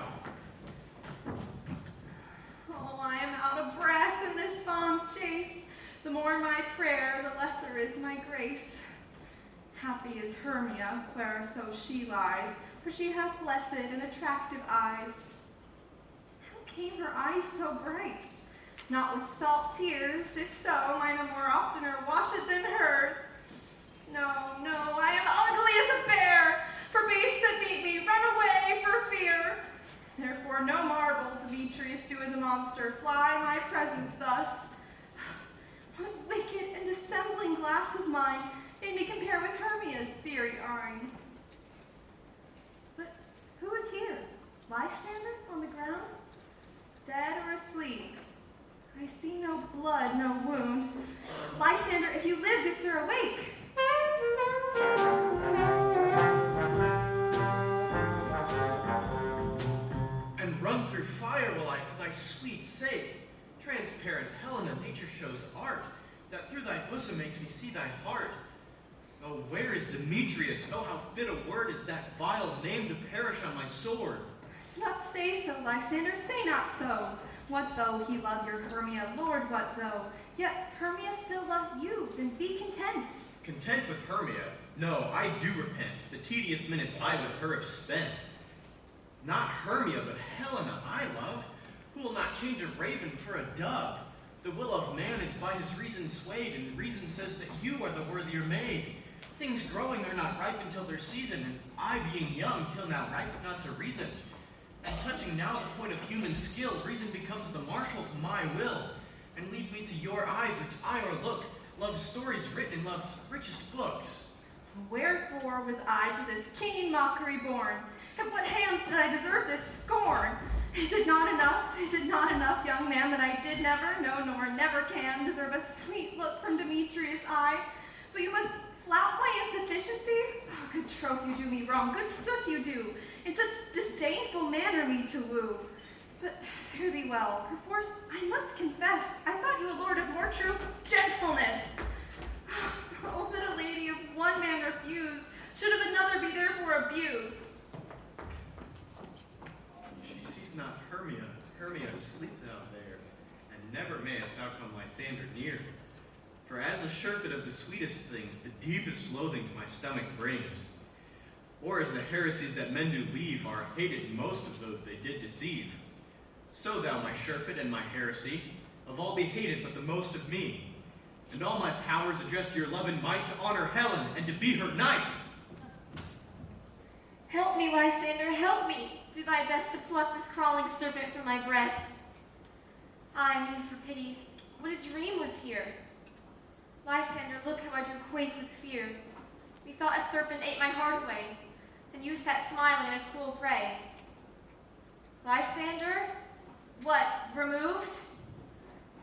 Speaker 8: Oh, I am out of breath in this fond chase. The more my prayer, the lesser is my grace. Happy is Hermia, whereso she lies, for she hath blessed and attractive eyes. How came her eyes so bright? Not with salt tears, if so, mine are more oftener washed than hers. No, I am ugly as a bear, for beasts that meet me run away for fear. Therefore no marvel Demetrius do as a monster fly my presence thus. What wicked and dissembling glass of mine made me compare with Hermia's fiery eyne? But who is here? Lysander on the ground? Dead or asleep? I see no blood, no wound. Lysander, if you live, good sir, awake.
Speaker 6: And run through fire parent, Helena, nature shows art, that through thy bosom makes me see thy heart. Oh, where is Demetrius? Oh, how fit a word is that vile name to perish on my sword.
Speaker 8: Do not say so, Lysander, say not so. What though he love your Hermia, Lord, what though? Yet Hermia still loves you, then be content.
Speaker 6: Content with Hermia? No, I do repent. The tedious minutes I with her have spent. Not Hermia, but Helena I love, who will not change a raven for a dove. The will of man is by his reason swayed, and reason says that you are the worthier maid. Things growing are not ripe until their season, and I being young till now ripe not to reason. And touching now the point of human skill, reason becomes the marshal to my will, and leads me to your eyes which I o'erlook, love's stories written in love's richest books.
Speaker 8: Wherefore was I to this keen mockery born? At what hands did I deserve this scorn? Is it not enough, young man, that I did never, no, nor never can, deserve a sweet look from Demetrius' eye? But you must flout my insufficiency? Oh, good troth you do me wrong, good sooth you do, in such disdainful manner me to woo. But fare thee well, perforce I must confess, I thought you a lord of more true gentleness. Oh, that a lady of one man refused, should of another be therefore abused.
Speaker 6: She sees not Hermia, Hermia sleep thou there, and never mayest thou come Lysander near. For as a surfeit of the sweetest things, the deepest loathing to my stomach brings. Or as the heresies that men do leave are hated most of those they did deceive. So thou, my surfeit and my heresy, of all be hated but the most of me. And all my powers address your love and might to honor Helen and to be her knight.
Speaker 3: Help me, Lysander, help me. Do thy best to pluck this crawling serpent from my breast. Ay, me for pity, what a dream was here. Lysander, look how I do quake with fear. Methought a serpent ate my heart away, and you sat smiling at his cruel prey. Lysander? What, removed?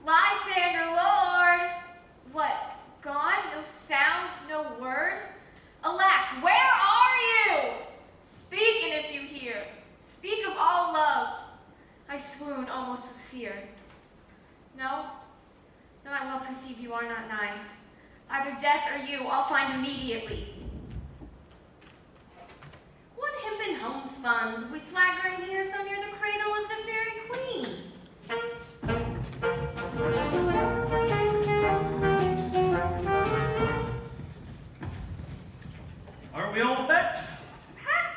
Speaker 3: Lysander, Lord! What, gone? No sound, no word? Alack, where are you? Speak, and if you hear, speak of all loves. I swoon almost with fear. No, I well perceive you are not nigh. Either death or you, I'll find immediately. What hempen homespuns, we swaggering here so near the cradle of the fairy queen?
Speaker 9: Are we all met?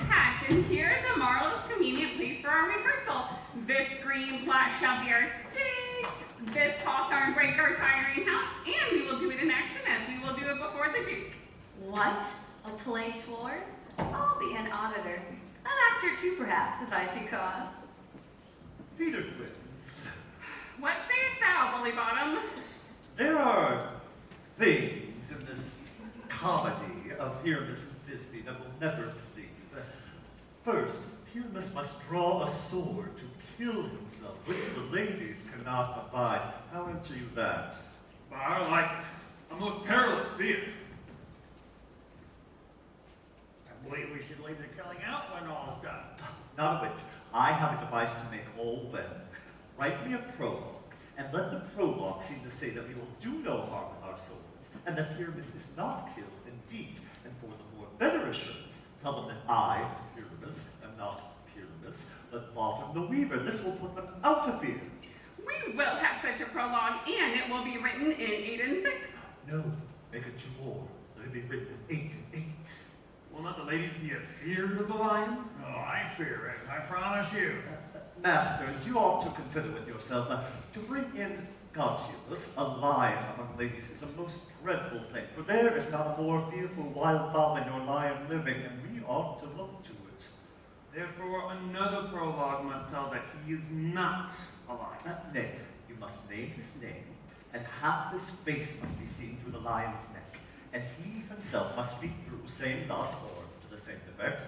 Speaker 10: Pat, and here is a marvelous convenient place for our rehearsal. This green plat shall be our stage, this hawthorn break our tiring house, and we will do it in action as we will do it before the Duke.
Speaker 1: What? A play toward? I'll be an auditor. An actor too, perhaps, if I see cause.
Speaker 9: Peter Quince.
Speaker 10: What sayest thou, Bully Bottom?
Speaker 9: There are things in this comedy of Pyramus and Thisbe that will never please. First, Pyramus must draw a sword to kill himself, which the ladies cannot abide. How answer you that?
Speaker 13: I like a most perilous fear. I believe we should leave the killing out when all is done.
Speaker 9: Not a whit. I have a device to make all well. Write me a prologue, and let the prologue seem to say that we will do no harm with our swords, and that Pyramus is not killed indeed. And for the more better assurance, tell them that I, Pyramus, am not Pyramus, but Bottom the Weaver. This will put them out of fear.
Speaker 10: We will have such a prologue, and it will be written in 8 and 6.
Speaker 9: No, make it 2 more. Let it be written in 8 and 8.
Speaker 13: Will not the ladies be afeard of the lion? Oh, I fear it, I promise you.
Speaker 9: Masters, you ought to consider with yourself to bring in Gaudius, a lion among ladies, is a most dreadful thing, for there is not a more fearful wildfowl than your lion living, and we ought to look to it.
Speaker 4: Therefore, another prologue must tell that he is not a lion.
Speaker 9: Nay, you must name his name, and half his face must be seen through the lion's neck, and he himself must speak through, saying thus, or to the same effect,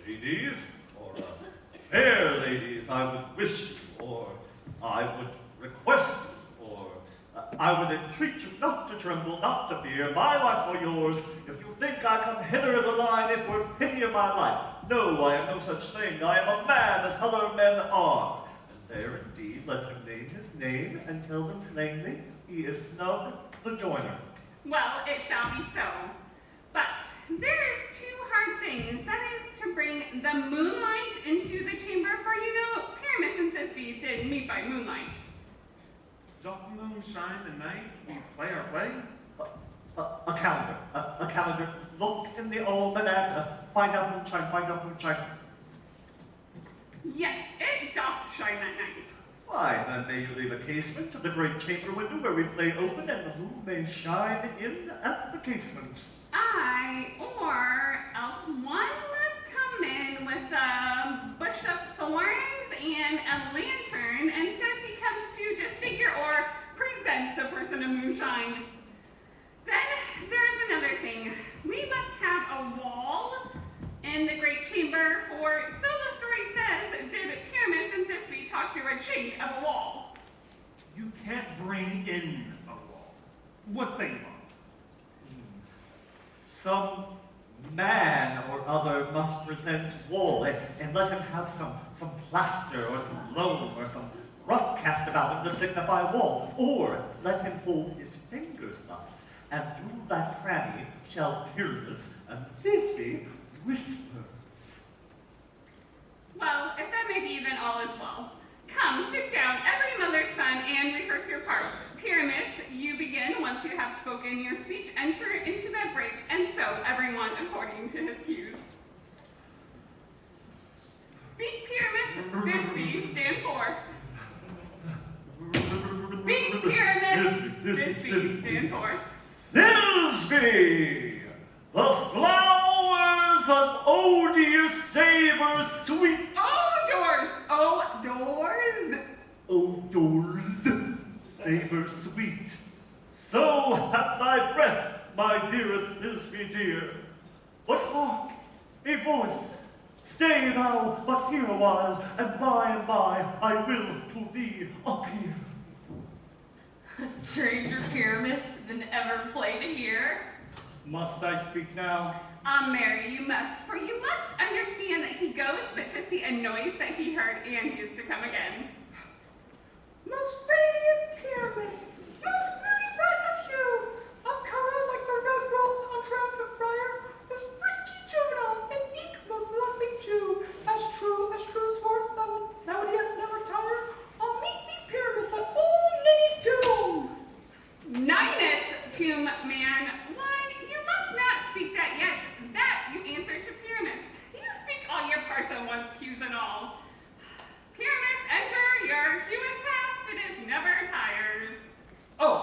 Speaker 9: ladies, or fair ladies, I would wish you, or I would request you, or I would entreat you not to tremble, not to fear, my life or yours. If you think I come hither as a lion, it were pity of my life. No, I am no such thing. I am a man, as other men are. And There indeed, let him name his name and tell them plainly he is snug the joiner.
Speaker 10: Well, it shall be so. But there is two hard things. That is to bring the moonlight into the chamber, for you know, Pyramus and Thisbe did meet by moonlight.
Speaker 4: Doth the moon shine at night when we play our play?
Speaker 9: A calendar. A calendar. Look in the almanac. Find out moonshine, find out moonshine.
Speaker 10: Yes, it doth shine at night.
Speaker 9: Why, then may you leave a casement to the great chamber window where we play open, and the moon may shine in at the casement.
Speaker 10: Aye, or else one must come in with a bush of thorns and a lantern and says he comes to disfigure or present the person of moonshine. Then there is another thing. We must have a wall in the great chamber, for so the story says, did Pyramus and Thisbe talk through a chink of a wall.
Speaker 13: You can't bring in a wall. What say you, Mom?
Speaker 9: Some man or other must present wall, and let him have some plaster or some loam or some rough cast about him to signify wall, or let him hold his fingers thus, and through that cranny shall Pyramus and Thisbe whisper.
Speaker 10: Well, if that may be, then all is well. Come, sit down, every mother's son, and rehearse your parts. Pyramus, you begin. Once you have spoken your speech, enter into that break, and so everyone according to his cues. Speak, Pyramus. Thisbe, stand for. Speak, Pyramus. Thisbe, stand for.
Speaker 9: Thisbe, the flowers of odious savor sweet.
Speaker 10: Odors, odors.
Speaker 9: Odors, savor sweet. So hath thy breath, my dearest Thisbe dear. But hark, a voice. Stay thou but here a while, and by I will to thee appear.
Speaker 1: A stranger Pyramus than ever play to hear.
Speaker 11: Must I speak now?
Speaker 10: Mary, you must, for you must understand that he goes but to see a noise that he heard, and he is to come again.
Speaker 8: Most radiant Pyramus, most lily bright of hue, of color like the red rose on triumphant briar, most frisky juvenile, and eke most laughing Jew, as true as horse thou would yet never tire. I'll meet thee, Pyramus, at old Ninny's tomb.
Speaker 10: Ninus, tomb man, why, you must not speak that yet. That you answer to Pyramus. You speak all your parts at once, cues and all. Pyramus, enter, your cue is past, it is never tires.
Speaker 8: Oh,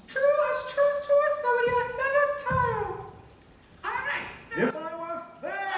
Speaker 8: true as horse thou would yet never tire.
Speaker 10: All right, so...
Speaker 9: If I were fair!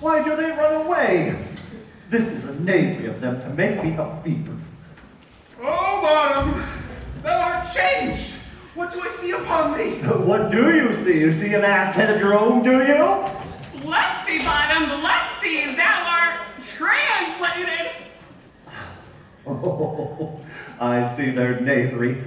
Speaker 9: Why do they run away? This is a knavery of them to make me a beaver.
Speaker 12: Oh, bottom, thou art changed. What do I see upon thee?
Speaker 9: What do you see? You see an ass head of your own, do you?
Speaker 10: Bless thee, bottom, bless thee, thou art translated.
Speaker 9: Oh, I see their knavery.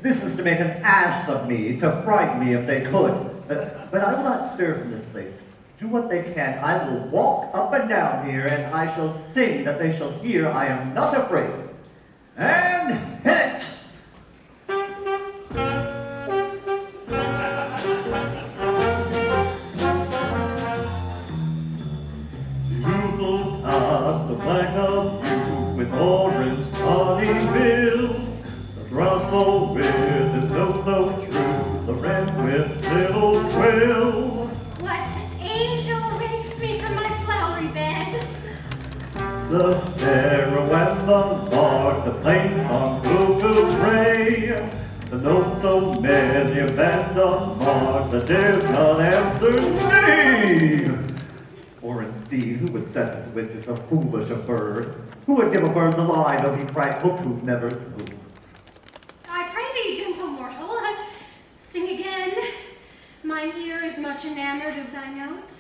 Speaker 9: This is to make an ass of me, to frighten me if they could. But I will not stir from this place. Do what they can. I will walk up and down here, and I shall sing that they shall hear I am not afraid. And hit it! Usual paths of black of hue with orange tawny bill. The throstle with its note so true, the wren with little trill. There when the lark, the plain song cuckoo pray, the notes so many and unmarked that dares not answer nay. Or indeed, who would set his wit to so foolish a bird? Who would give a bird the lie, though he cried hook who never spoke?
Speaker 14: I pray thee, gentle mortal, sing again. Mine ear is much enamored of thy note,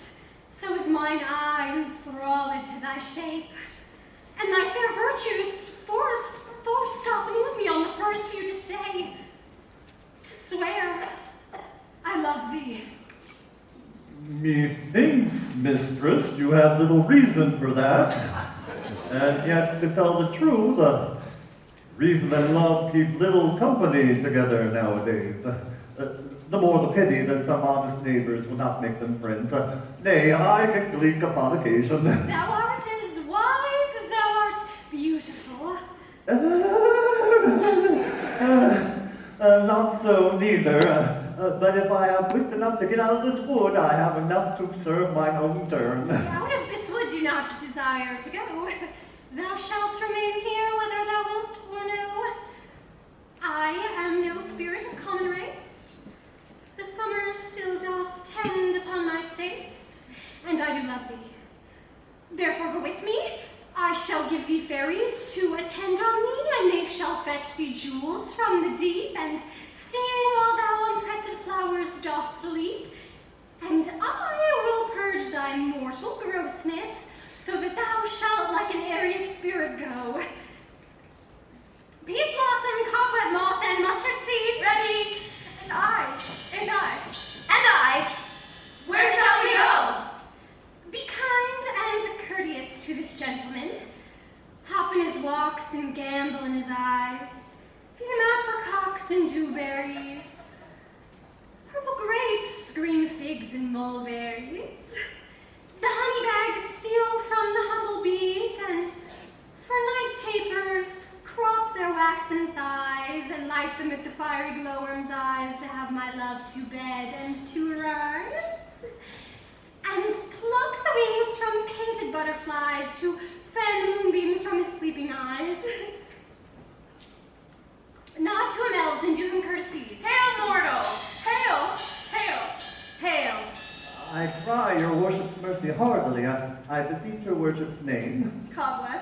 Speaker 14: so is mine eye enthralled to thy shape. And thy fair virtues force stop and move me on the first few to say, to swear, I love thee.
Speaker 9: Methinks, mistress, you have little reason for that. And yet, to tell the truth, reason and love keep little company together nowadays. The more the pity that some honest neighbors will not make them friends. Nay, I can gleek upon occasion.
Speaker 14: Thou art as wise as thou art beautiful.
Speaker 9: Not so neither. But if I have wit enough to get out of this wood, I have enough to serve mine own turn.
Speaker 14: Out of this wood do not desire to go. Thou shalt remain here whether thou wilt or no. I am no spirit of common rate. The summer still doth tend upon my state, and I do love thee. Therefore go with me. I shall give thee fairies to attend on thee, and they shall fetch thee jewels from the deep, and sing while thou on pressed flowers dost sleep. And I will purge thy mortal grossness, so that thou shalt like an airy spirit go. Peas blossom, cobweb moth, and mustard seed. Ready. And I. Where shall we go? Be kind and courteous to this gentleman. Hop in his walks and gambol in his eyes. Feed him apricots and dewberries. Purple grapes, green figs, and mulberries. The honey bags steal from the humble bees, and for night tapers crop their waxen thighs and light them with the fiery glowworm's eyes to have my love to bed and to rise. And pluck the wings from painted butterflies to fan the moonbeams from his sleeping eyes. Nod to him, elves, and do him courtesies.
Speaker 15: Hail, mortal!
Speaker 14: Hail! Hail!
Speaker 9: I cry your worship's mercy heartily. I beseech your worship's name.
Speaker 8: Cobweb.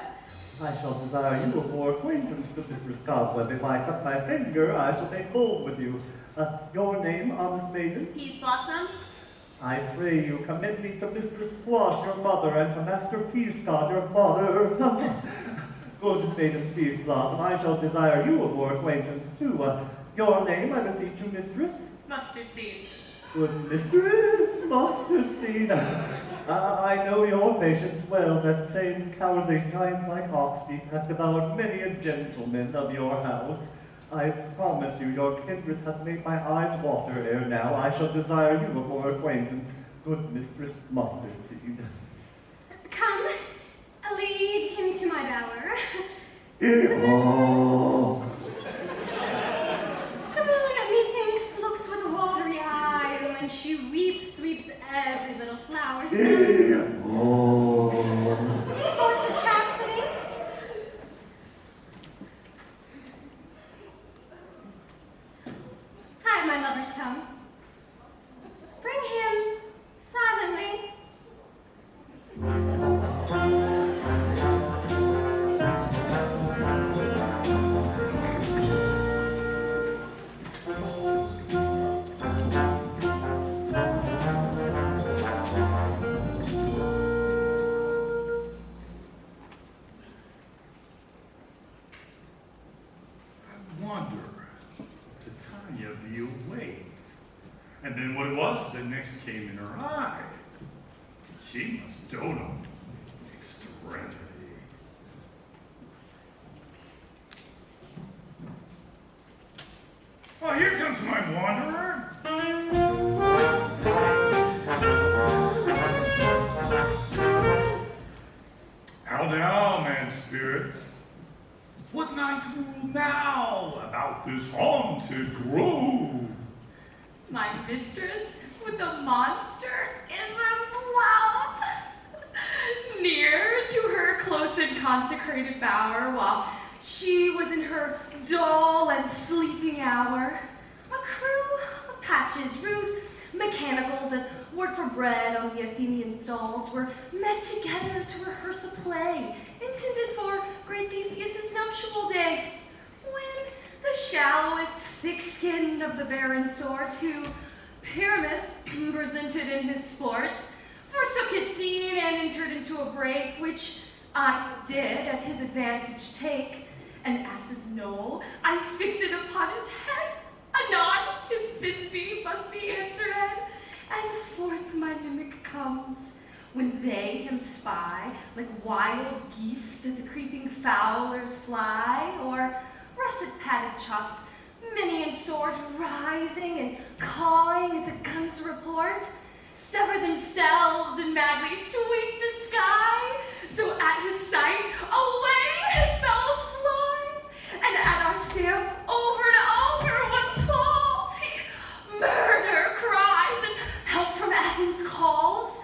Speaker 9: I shall desire you of more acquaintance with Mistress Cobweb. If I cut my finger, I shall make bold with you. Your name, honest maiden?
Speaker 15: Peas blossom.
Speaker 9: I pray you commit me to Mistress Squash, your mother, and to Master Peascod, your father. Good maiden Peas Blossom, I shall desire you of more acquaintance too. Your name, I beseech you, mistress?
Speaker 8: Mustard seed.
Speaker 9: Good mistress, mustard seed. I know your patience well. That same cowardly giant like Oxbeak hath devoured many a gentleman of your house. I promise you, your kindred hath made my eyes water ere now. I shall desire you of more acquaintance, good mistress mustard seed.
Speaker 14: Come, lead him to my bower.
Speaker 9: Oh.
Speaker 14: The moon, methinks, looks with a watery eye, and when she weeps, sweeps every little flower stem. In force of chastity. Tie my lover's tongue. Bring him silently.
Speaker 16: And then what it was that next came in her eye. She must dote on extremity. Oh, here comes my wanderer. How now, man spirits? What night rule now about this haunted grove?
Speaker 8: My mistress with the monster is in love. Near to her
Speaker 1: close and consecrated bower, while she was in her dull and sleeping hour. A crew of patches, rude mechanicals that worked for bread on the Athenian stalls, were met together to rehearse a play intended for great Theseus' nuptial day, when the shallowest thick-skinned of the barren sort, who Pyramus presented in his sport, forsook his scene and entered into a break, which I did at his advantage take. An ass's knoll I fix it upon his head, anon his Thisbe must be answered, and forth my mimic comes, when they him spy, like wild geese that the creeping fowlers fly, or russet padded chops, many in sort, rising and cawing at the gun's report, sever themselves and madly sweep the sky, so at his sight away his fellows fly, and at our stamp over and over one falls, he murder cries, and help from Athens calls.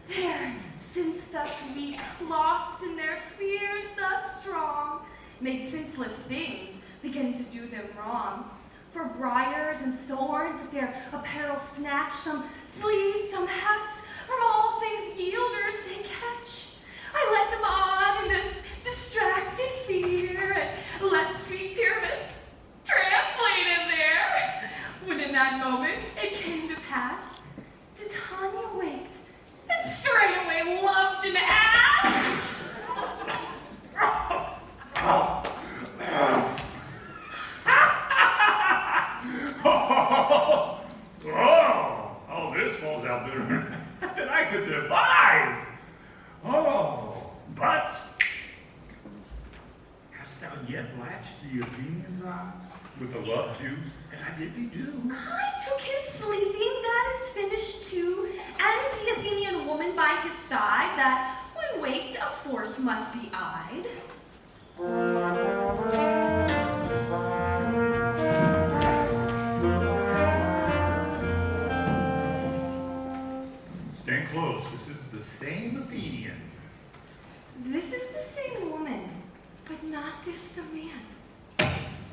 Speaker 1: There, since thus weak, lost in their fears thus strong, made senseless things begin to do them wrong. For briars and thorns at their apparel snatch, some sleeves, some hats, from all things yielders they catch. I led them on in this distracted fear, and left sweet Pyramus translated there. When in that moment it came to pass, Titania waked, and straightway loved an ass.
Speaker 16: Oh, this falls out better than I could devise. Oh, but hast thou yet latched the Athenian's eye with the love juice, as I bid thee do?
Speaker 1: I took him sleeping, that is finished too, and the Athenian woman by his side, that when waked a force must be eyed.
Speaker 16: Stand close. This is the same Athenian.
Speaker 1: This is the same woman, but not this the man.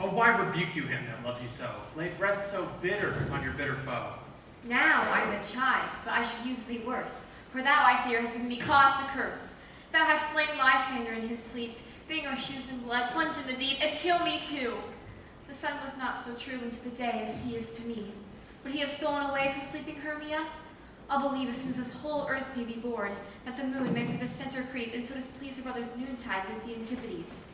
Speaker 5: Oh, why rebuke you him that loves you so? Lay breath so bitter on your bitter foe.
Speaker 7: Now I am a chide, but I should use thee worse. For thou, I fear, hast given me cause to curse. Thou hast slain Lysander in his sleep, bang our shoes in blood, plunge in the deep, and kill me too. The sun was not so true unto the day as he is to me. Would he have stolen away from sleeping Hermia? I'll believe as soon as this whole earth may be bored, that the moon may through the center creep, and so displease her brother's noontide with the Antipodes.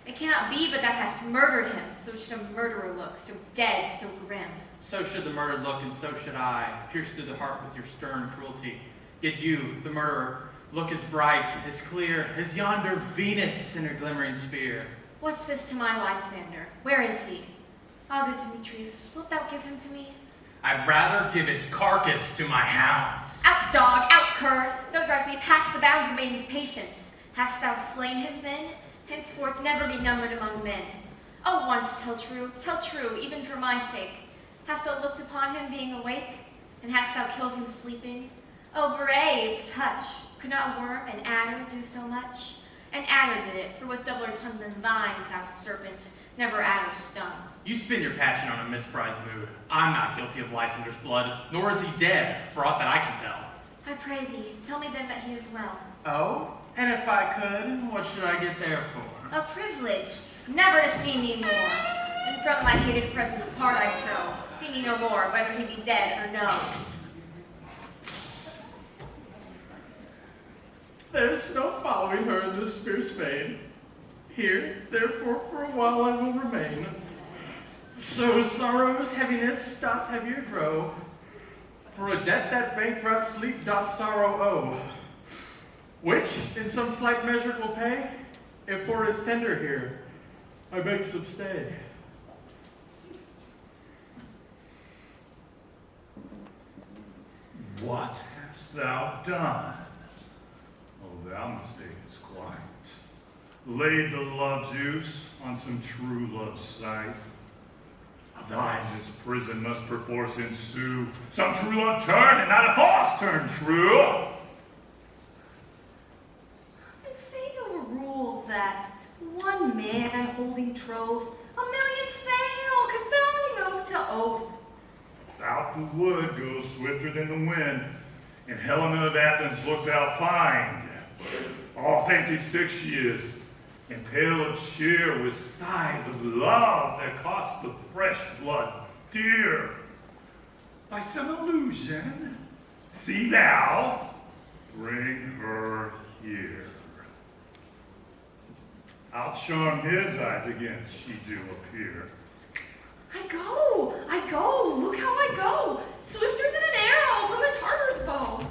Speaker 7: It cannot be but thou hast murdered him, so should a murderer look, so dead, so grim.
Speaker 5: So should the murdered look, and so should I, pierced through the heart with your stern cruelty. Yet you, the murderer, look as bright, as clear, as yonder Venus in her glimmering sphere.
Speaker 7: What's this to my Lysander? Where is he? Ah, good Demetrius, wilt thou give him to me?
Speaker 5: I'd rather give his carcass to my hounds.
Speaker 7: Out, dog, out, cur! Thou drives me past the bounds of maiden's patience. Hast thou slain him then? Henceforth never be numbered among men. Oh, once tell true, even for my sake. Hast thou looked upon him being awake? And hast thou killed him sleeping? Oh, brave touch! Could not a worm, an adder, do so much? An adder did it, for with doubler tongue than thine, thou serpent, never adder stung.
Speaker 5: You spin your passion on a misprized mood. I'm not guilty of Lysander's blood, nor is he dead, for aught that I can tell.
Speaker 7: I pray thee, tell me then that he is well.
Speaker 5: Oh? And if I could, what should I get there for?
Speaker 7: A privilege, never to see me more. And from my hated presence part I so, see me no more, whether he be dead or no.
Speaker 5: There's no following her in this fierce vein. Here, therefore, for a while I will remain. So sorrow's heaviness doth heavier grow. For a debt that bankrupt sleep doth sorrow owe, which in some slight measure will pay, if for his tender here I beg some stay.
Speaker 16: What hast thou done? Oh, thou mistakest quite. Laid the love juice on some true love's sight. Thine this prison must perforce ensue. Some true love turn, and not a false turn true.
Speaker 1: And fate overruled One man holding troth, a million fail, confounding oath to oath.
Speaker 16: Out the wood goes swifter than the wind, and Helena of Athens looks out fine. All fancy sick she is, and pale of cheer with sighs of love that cost the fresh blood dear. By some illusion, see thou, bring her here. I'll charm his eyes against she do appear.
Speaker 1: I go, look how I go, swifter than an arrow from a Tartar's bow.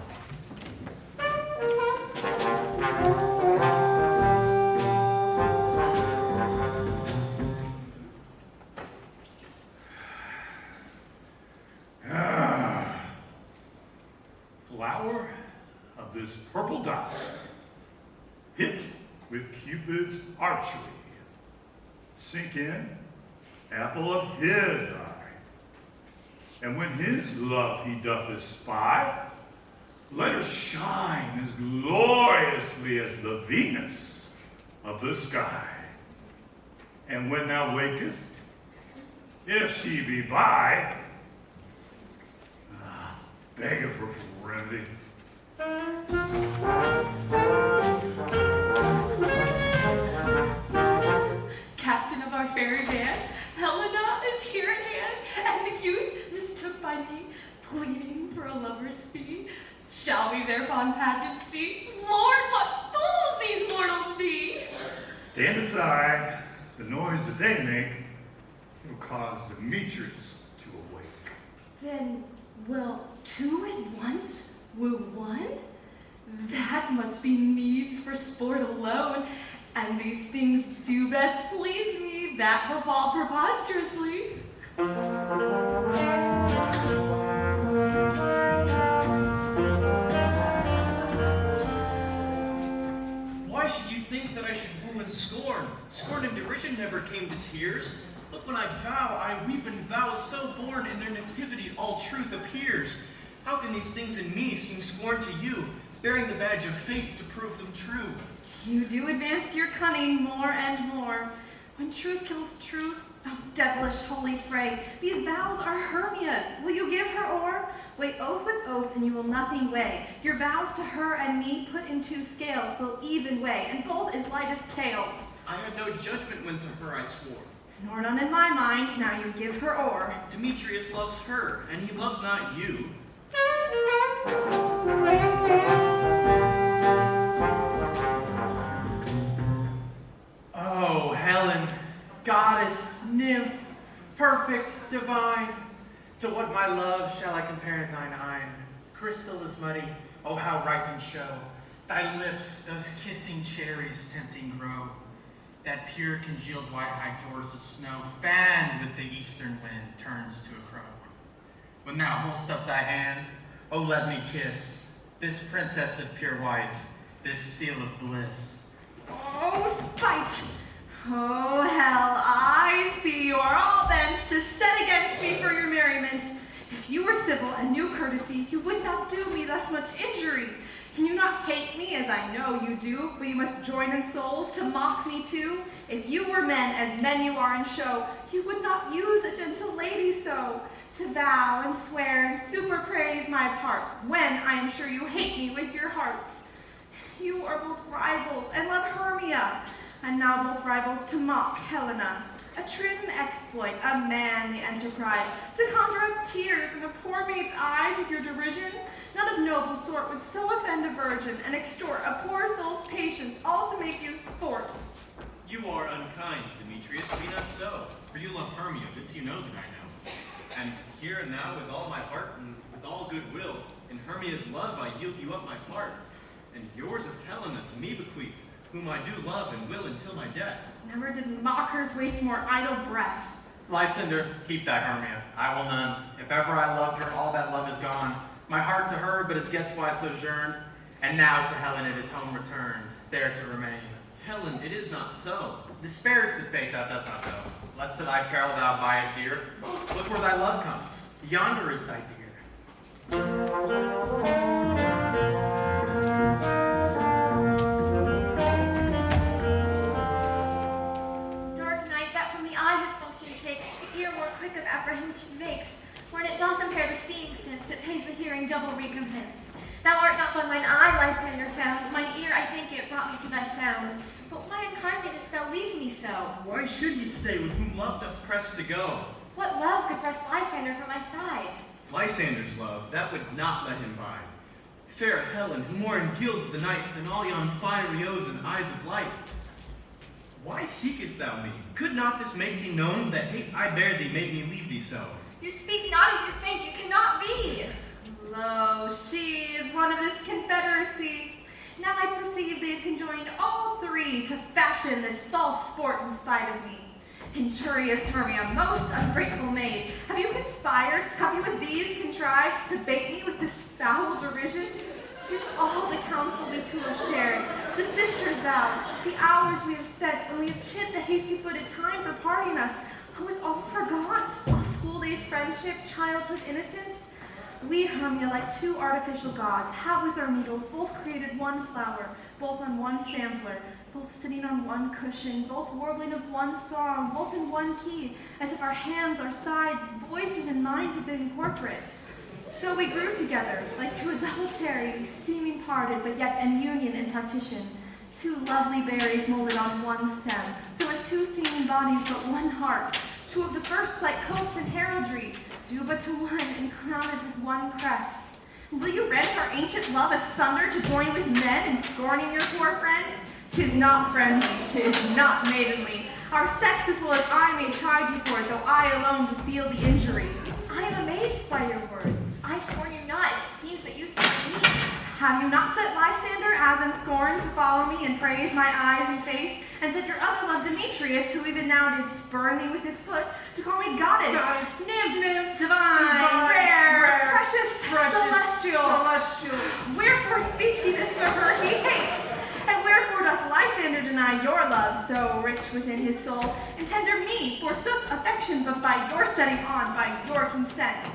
Speaker 16: Flower of this purple dye, hit with Cupid's archery. Sink in, apple of his eye. And when his love he doth espy, let her shine as gloriously as the Venus of the sky. And when thou wakest, if she be by, beg of her for remedy.
Speaker 1: Captain of our fairy band, Helena is here at hand, and the youth mistook by me, pleading for a lover's fee. Shall we thereupon pageant see? Lord, what fools these mortals be!
Speaker 16: Stand aside. The noise that they make will cause Demetrius to awake.
Speaker 1: Then will two at once woo one? That must be needs for sport alone, and these things do best please me that befall preposterously.
Speaker 6: Why should you think that I should woo and scorn? Scorn and derision never came to tears. But when I vow, I weep and vow, so born in their nativity all truth appears. How can these things in me seem scorn to you, bearing the badge of faith to prove them true?
Speaker 8: You do advance your cunning more and more. When truth kills truth, oh devilish holy fray, these vows are Hermia's. Will you give her o'er? Weigh oath with oath, and you will nothing weigh. Your vows to her and me put in two scales will even weigh, and both as light as tails.
Speaker 6: I had no judgment when to her I swore.
Speaker 8: Nor none in my mind, now you give her o'er.
Speaker 6: Demetrius loves her, and he loves not you.
Speaker 5: Oh, Helen, goddess, nymph, perfect, divine. To what my love shall I compare thine eyne? Crystal is muddy, oh how ripened show. Thy lips, those kissing cherries tempting grow. That pure congealed white high doors of snow, fanned with the eastern wind, turns to a crow. When thou holst up thy hand, oh let me kiss this princess of pure white, this seal of bliss.
Speaker 8: Oh, spite! Oh, hell, I see you are all bent to set against me for your merriment. If you were civil and knew courtesy, you would not do me thus much injury. Can you not hate me, as I know you do, but you must join in souls to mock me too? If you were men, as men you are in show, you would not use a gentle lady so. To vow and swear and superpraise my parts, when I am sure you hate me with your hearts. You are both rivals and love Hermia, and now both rivals to mock Helena. A trim exploit, a manly enterprise, to conjure up tears in a poor maid's eyes with your derision. None of noble sort would so offend a virgin and extort a poor soul's patience, all to make you sport.
Speaker 6: You are unkind, Demetrius, be not so. For you love Hermia, this you know that I know. And here and now, with all my heart and with all goodwill, in Hermia's love I yield you up my part. And yours of Helena to me bequeath, whom I do love and will until my death.
Speaker 8: Never did mockers waste more idle breath.
Speaker 5: Lysander, keep thy Hermia, I will none. If ever I loved her, all that love is gone. My heart to her, but as guest-wise sojourned, and now to Helen it is home returned, there to remain.
Speaker 6: Helen, it is not so.
Speaker 5: Disparage the fate thou dost not know, lest to thy peril thou buy it dear. Look where thy love comes, yonder is thy dear.
Speaker 7: which it makes, when it doth impair the seeing sense, it pays the hearing double recompense. Thou art not by mine eye, Lysander, found, mine ear, I think it, brought me to thy sound. But why unkindly didst thou leave me so?
Speaker 6: Why should he stay with whom love doth press to go?
Speaker 7: What love could press Lysander from my side?
Speaker 6: Lysander's love, that would not let him bide. Fair Helen, who more engilds the night than all yon fiery O's and eyes of light. Why seekest thou me? Could not this make thee known, that hate I bear thee made me leave thee so?
Speaker 7: You speak not as you think, it cannot be.
Speaker 8: Lo, she is one of this confederacy. Now I perceive they have conjoined all three to fashion this false sport in spite of me. Injurious Hermia, most ungrateful maid, have you conspired, have you with these contrived to bait me with this foul derision? It is all the counsel we two have shared, the sisters' vows, the hours we have spent, and we have chid the hasty-footed time for parting us. Oh, is all forgot? All school-days friendship, childhood innocence? We, Hermia, like two artificial gods, have with our needles both created one flower, both on one sampler, both sitting on one cushion, both warbling of one song, both in one key, as if our hands, our sides, voices, and minds had been incorporate. So we grew together, like to a double cherry, seeming parted, but yet in union and partition. Two lovely berries molded on one stem, so with two seeming bodies but one heart. Two of the first like coats and heraldry, due but to one and crowned with one crest. Will you rend our ancient love asunder to join with men in scorning your poor friend? 'Tis not friendly, 'tis not maidenly. Our sex as well as I may chide you for it, though I alone would feel the injury.
Speaker 7: I am amazed by your words. I scorn you not, it seems that you scorn me.
Speaker 8: Have you not set Lysander as in scorn to follow me and praise my eyes and face, and set your other love Demetrius, who even now did spurn me with his foot, to call me goddess, nymph, divine, rare, precious, celestial. Wherefore speaks he this to her he hates? And wherefore doth Lysander deny your love, so rich within his soul, and tender me, forsook affection, but by your setting on, by your consent?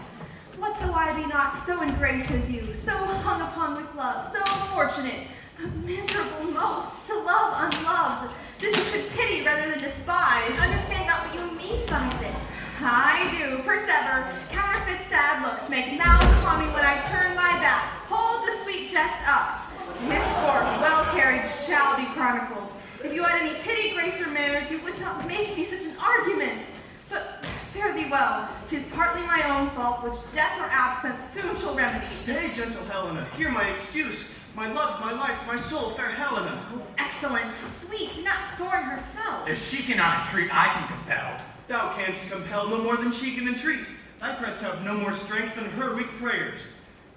Speaker 8: What though I be not so in grace as you, so hung upon with love, so fortunate, but miserable most, to love unloved, that you should pity rather than despise?
Speaker 7: Understand not what you mean by this.
Speaker 8: I do, persever, counterfeit sad looks, make mouths upon me when I turn my back, hold the sweet jest up. Misfork, well carried, shall be chronicled. If you had any pity, grace, or manners, you would not make me such an argument. But fare thee well, 'tis partly my own fault, which death or absence soon shall remedy.
Speaker 6: Stay, gentle Helena, hear my excuse. My love, my life, my soul, fair Helena.
Speaker 8: Oh, excellent.
Speaker 7: Sweet, do not scorn her so.
Speaker 5: If she cannot entreat, I can compel.
Speaker 6: Thou canst compel no more than she can entreat. Thy threats have no more strength than her weak prayers.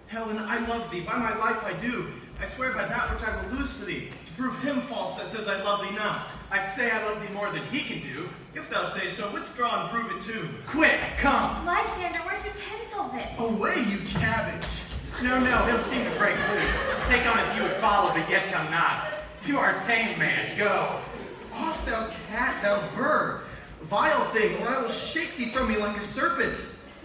Speaker 6: Helen, I love thee, by my life I do. I swear by that which I will lose for thee, to prove him false that says I love thee not.
Speaker 5: I say I love thee more than he can do.
Speaker 6: If thou say so, withdraw and prove it too.
Speaker 5: Quick, come.
Speaker 7: Lysander, where'd you tinsel this?
Speaker 6: Away, you cabbage.
Speaker 5: No, he'll seem to break loose. Take on as you would follow, but yet come not. You are tame, man, go.
Speaker 6: Off, thou cat, thou bird. Vile thing, or I will shake thee from me like a serpent.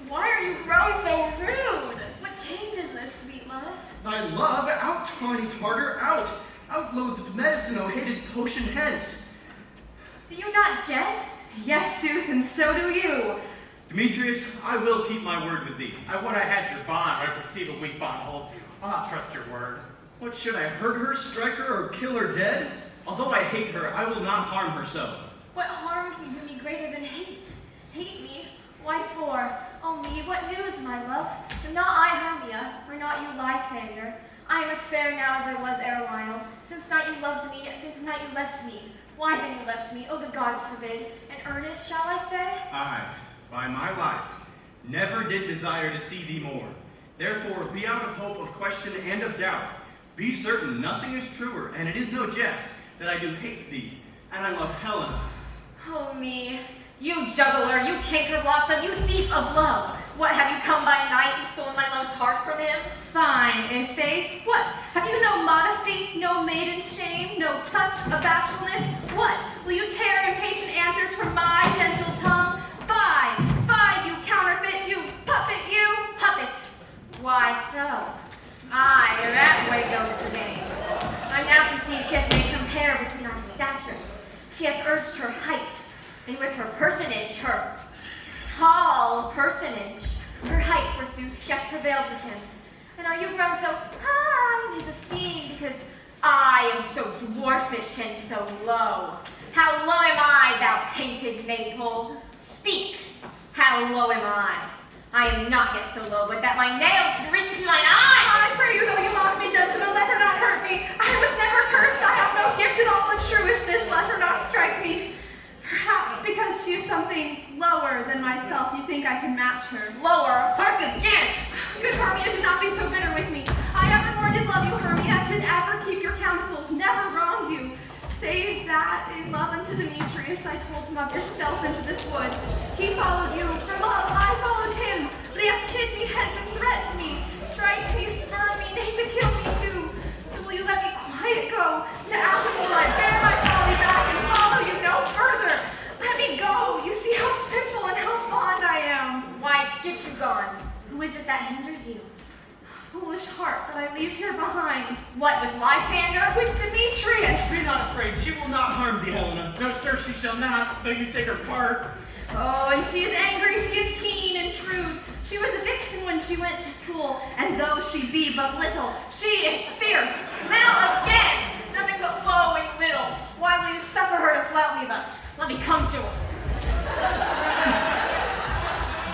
Speaker 7: Why are you growing so rude? What changes this, sweet love?
Speaker 6: Thy love, out, tawny Tartar, out! Outloathed medicine, O hated potion, hence!
Speaker 7: Do you not jest?
Speaker 8: Yes, sooth, and so do you.
Speaker 6: Demetrius, I will keep my word with thee.
Speaker 5: I would I had your bond, but I perceive a weak bond holds you. I'll not trust your word.
Speaker 6: What, should I hurt her, strike her, or kill her dead? Although I hate her, I will not harm her so.
Speaker 7: What harm can you do me greater than hate? Hate me? Why for? Oh me, what news, my love? Am not I Hermia, or not you Lysander? I am as fair now as I was ere while. Since night you loved me, since night you left me. Why then you left me? Oh, the gods forbid. In earnest, shall I say?
Speaker 6: I, by my life, never did desire to see thee more. Therefore, be out of hope of question and of doubt. Be certain nothing is truer, and it is no jest, that I do hate thee, and I love Helena.
Speaker 7: Oh me, you juggler, you canker blossom, you thief of love. What, have you come by night and stolen my love's heart from him?
Speaker 8: Fine, in faith. What? Have you no modesty, no maiden shame, no touch of bashfulness? What? Will you tear impatient answers from my gentle tongue? Fie, you counterfeit, you puppet, you!
Speaker 7: Puppet? Why so? Aye, that way goes the game. I now perceive she hath made compare between our statures. She hath urged her height, and with her personage, her tall tall personage. Her height, forsooth, yet prevailed with him. And are you grown so high in his esteem because I am so dwarfish and so low? How low am I, thou painted maypole? Speak, how low am I? I am not yet so low, but that my nails can reach into thine eyes.
Speaker 8: I pray you, though you mock me, gentlemen, let her not hurt me. I was never cursed. I have no gift at all in truishness. Let her not strike me. Perhaps because she is something lower than myself, you think I can match her.
Speaker 7: Lower? Hark again!
Speaker 8: Good Hermia, do not be so bitter with me. I evermore did love you, Hermia, did ever keep your counsels, never wronged you. Save that, in love unto Demetrius, I told him of yourself into this wood. He followed you, for love, I followed him. But he hath chid me hence and threatened me, to strike me, spurn me, nay, to kill me too. So will you let me quiet go to Athens till I bear my folly back and follow you no further? Let me go, you see how simple and how fond I am.
Speaker 7: Why, get you gone. Who is it that hinders you?
Speaker 8: Foolish heart that I leave here behind.
Speaker 7: What, with Lysander?
Speaker 8: With Demetrius!
Speaker 6: Be not afraid, she will not harm thee, Helena.
Speaker 5: No, sir, she shall not, though you take her part.
Speaker 8: Oh, and she is angry, she is keen and shrewd. She was a vixen when she went to school, and though she be but little, she is fierce.
Speaker 7: Little again! Nothing but low and little. Why will you suffer her to flout me thus? Let me come to her.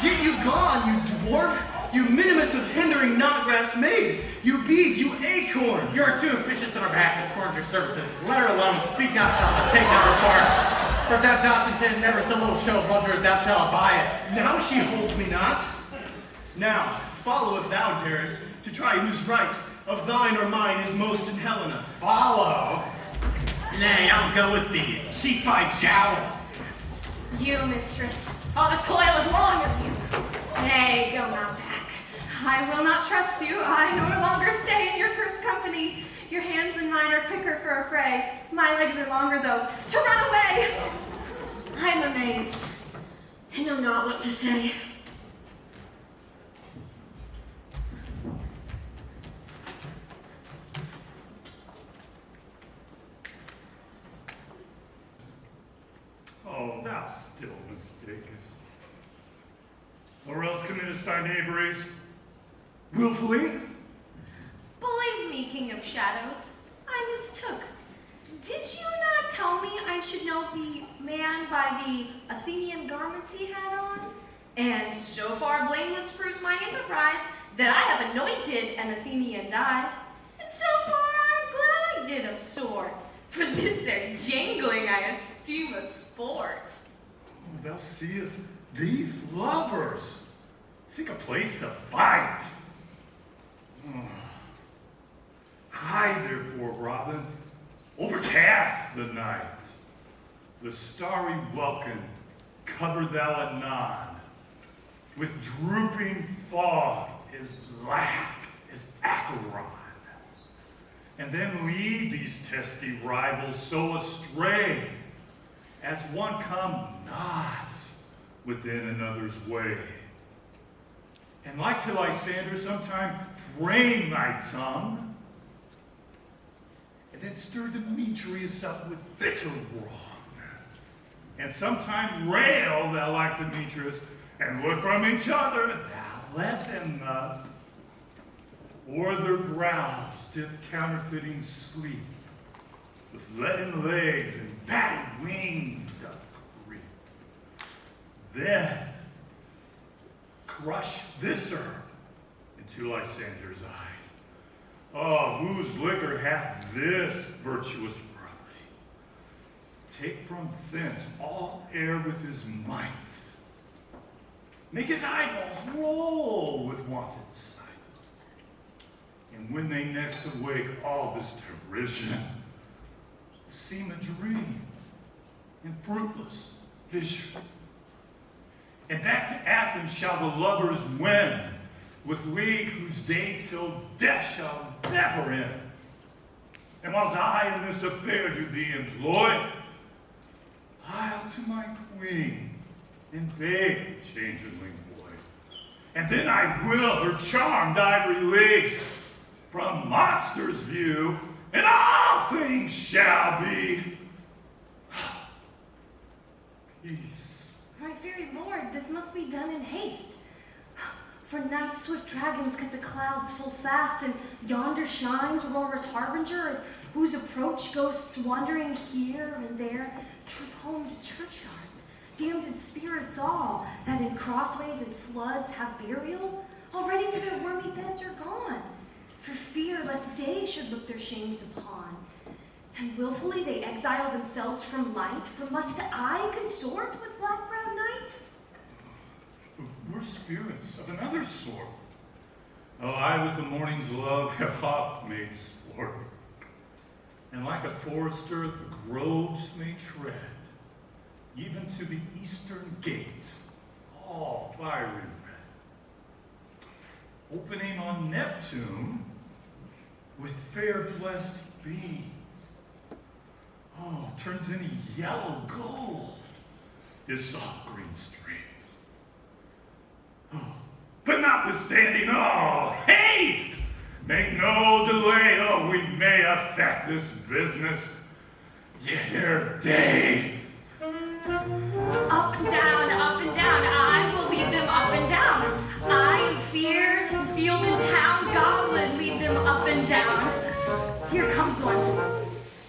Speaker 6: Get you gone, you dwarf! You minimus of hindering knotgrass maid! You bead, you acorn!
Speaker 5: You are too officious on our behalf and scorns your services. Let her alone, speak not to her, take not her part. For if thou dost intend never so little show of wonder, thou shalt abide it.
Speaker 6: Now she holds me not. Now, follow if thou darest, to try whose right of thine or mine is most in Helena.
Speaker 5: Follow? Nay, I'll go with thee. Cheek by jowl.
Speaker 7: You, mistress. Oh, this coil is long of you. Nay, go not back.
Speaker 8: I will not trust you. I no longer stay in your cursed company. Your hands and mine are quicker for a fray. My legs are longer, though, to run away.
Speaker 7: I'm amazed. I know not what to say.
Speaker 16: Oh, thou still mistakest. Or else committest thy knaveries willfully?
Speaker 1: Believe me, King of Shadows, I mistook. Did you not tell me I should know the man by the Athenian garments he had on? And so far blameless proves my enterprise that I have anointed an Athenian's eyes. And so far I'm glad I did of sort. For this their jangling I esteem a sport.
Speaker 16: Oh, thou seest these lovers seek a place to fight. Oh. Hide therefore, Robin, overcast the night. The starry welkin cover thou anon. With drooping fog as black as Acheron. And then lead these testy rivals so astray as one come not within another's way. And like to Lysander, sometime frame thy tongue, and then stir Demetrius up with bitter wrong. And sometime rail thou like Demetrius, and look from each other, thou let them thus. O'er their brows did counterfeiting sleep, with leaden legs and batty wings doth creep. Then crush this herb into Lysander's eyes. Oh, whose liquor hath this virtuous property? Take from thence all air with his might. Make his eyeballs roll with wonted sight. And when they next awake, all this derision seem a dream and fruitless vision. And back to Athens shall the lovers wend, with league whose day till death shall never end. And whilst I in this affair do be employed, I'll to my queen invade the changeling boy. And then I will her charmed ivory release from monsters' view, and all things shall be peace.
Speaker 1: My fairy lord, this must be done in haste. For night's swift dragons cut the clouds full fast, and yonder shines Aurora's harbinger, at whose approach ghosts wandering here and there troop home to churchyards, damned spirits all, that in crossways and floods have burial, already to their wormy beds are gone, for fear lest day should look their shames upon. And willfully they exile themselves from light, for must I consort with black-browed night?
Speaker 16: We're spirits of another sort. Oh, I with the morning's love have oft made sport. And like a forester, the groves may tread, even to the eastern gate, all fiery red. Opening on Neptune with fair blessed beams. Oh, turns any yellow gold his soft green stream. Oh, but notwithstanding all haste, make no delay, oh, we may effect this business yet ere day.
Speaker 7: Up and down, I will lead them up and down. I in fear, field and town, goblin, lead them up and down. Here comes one.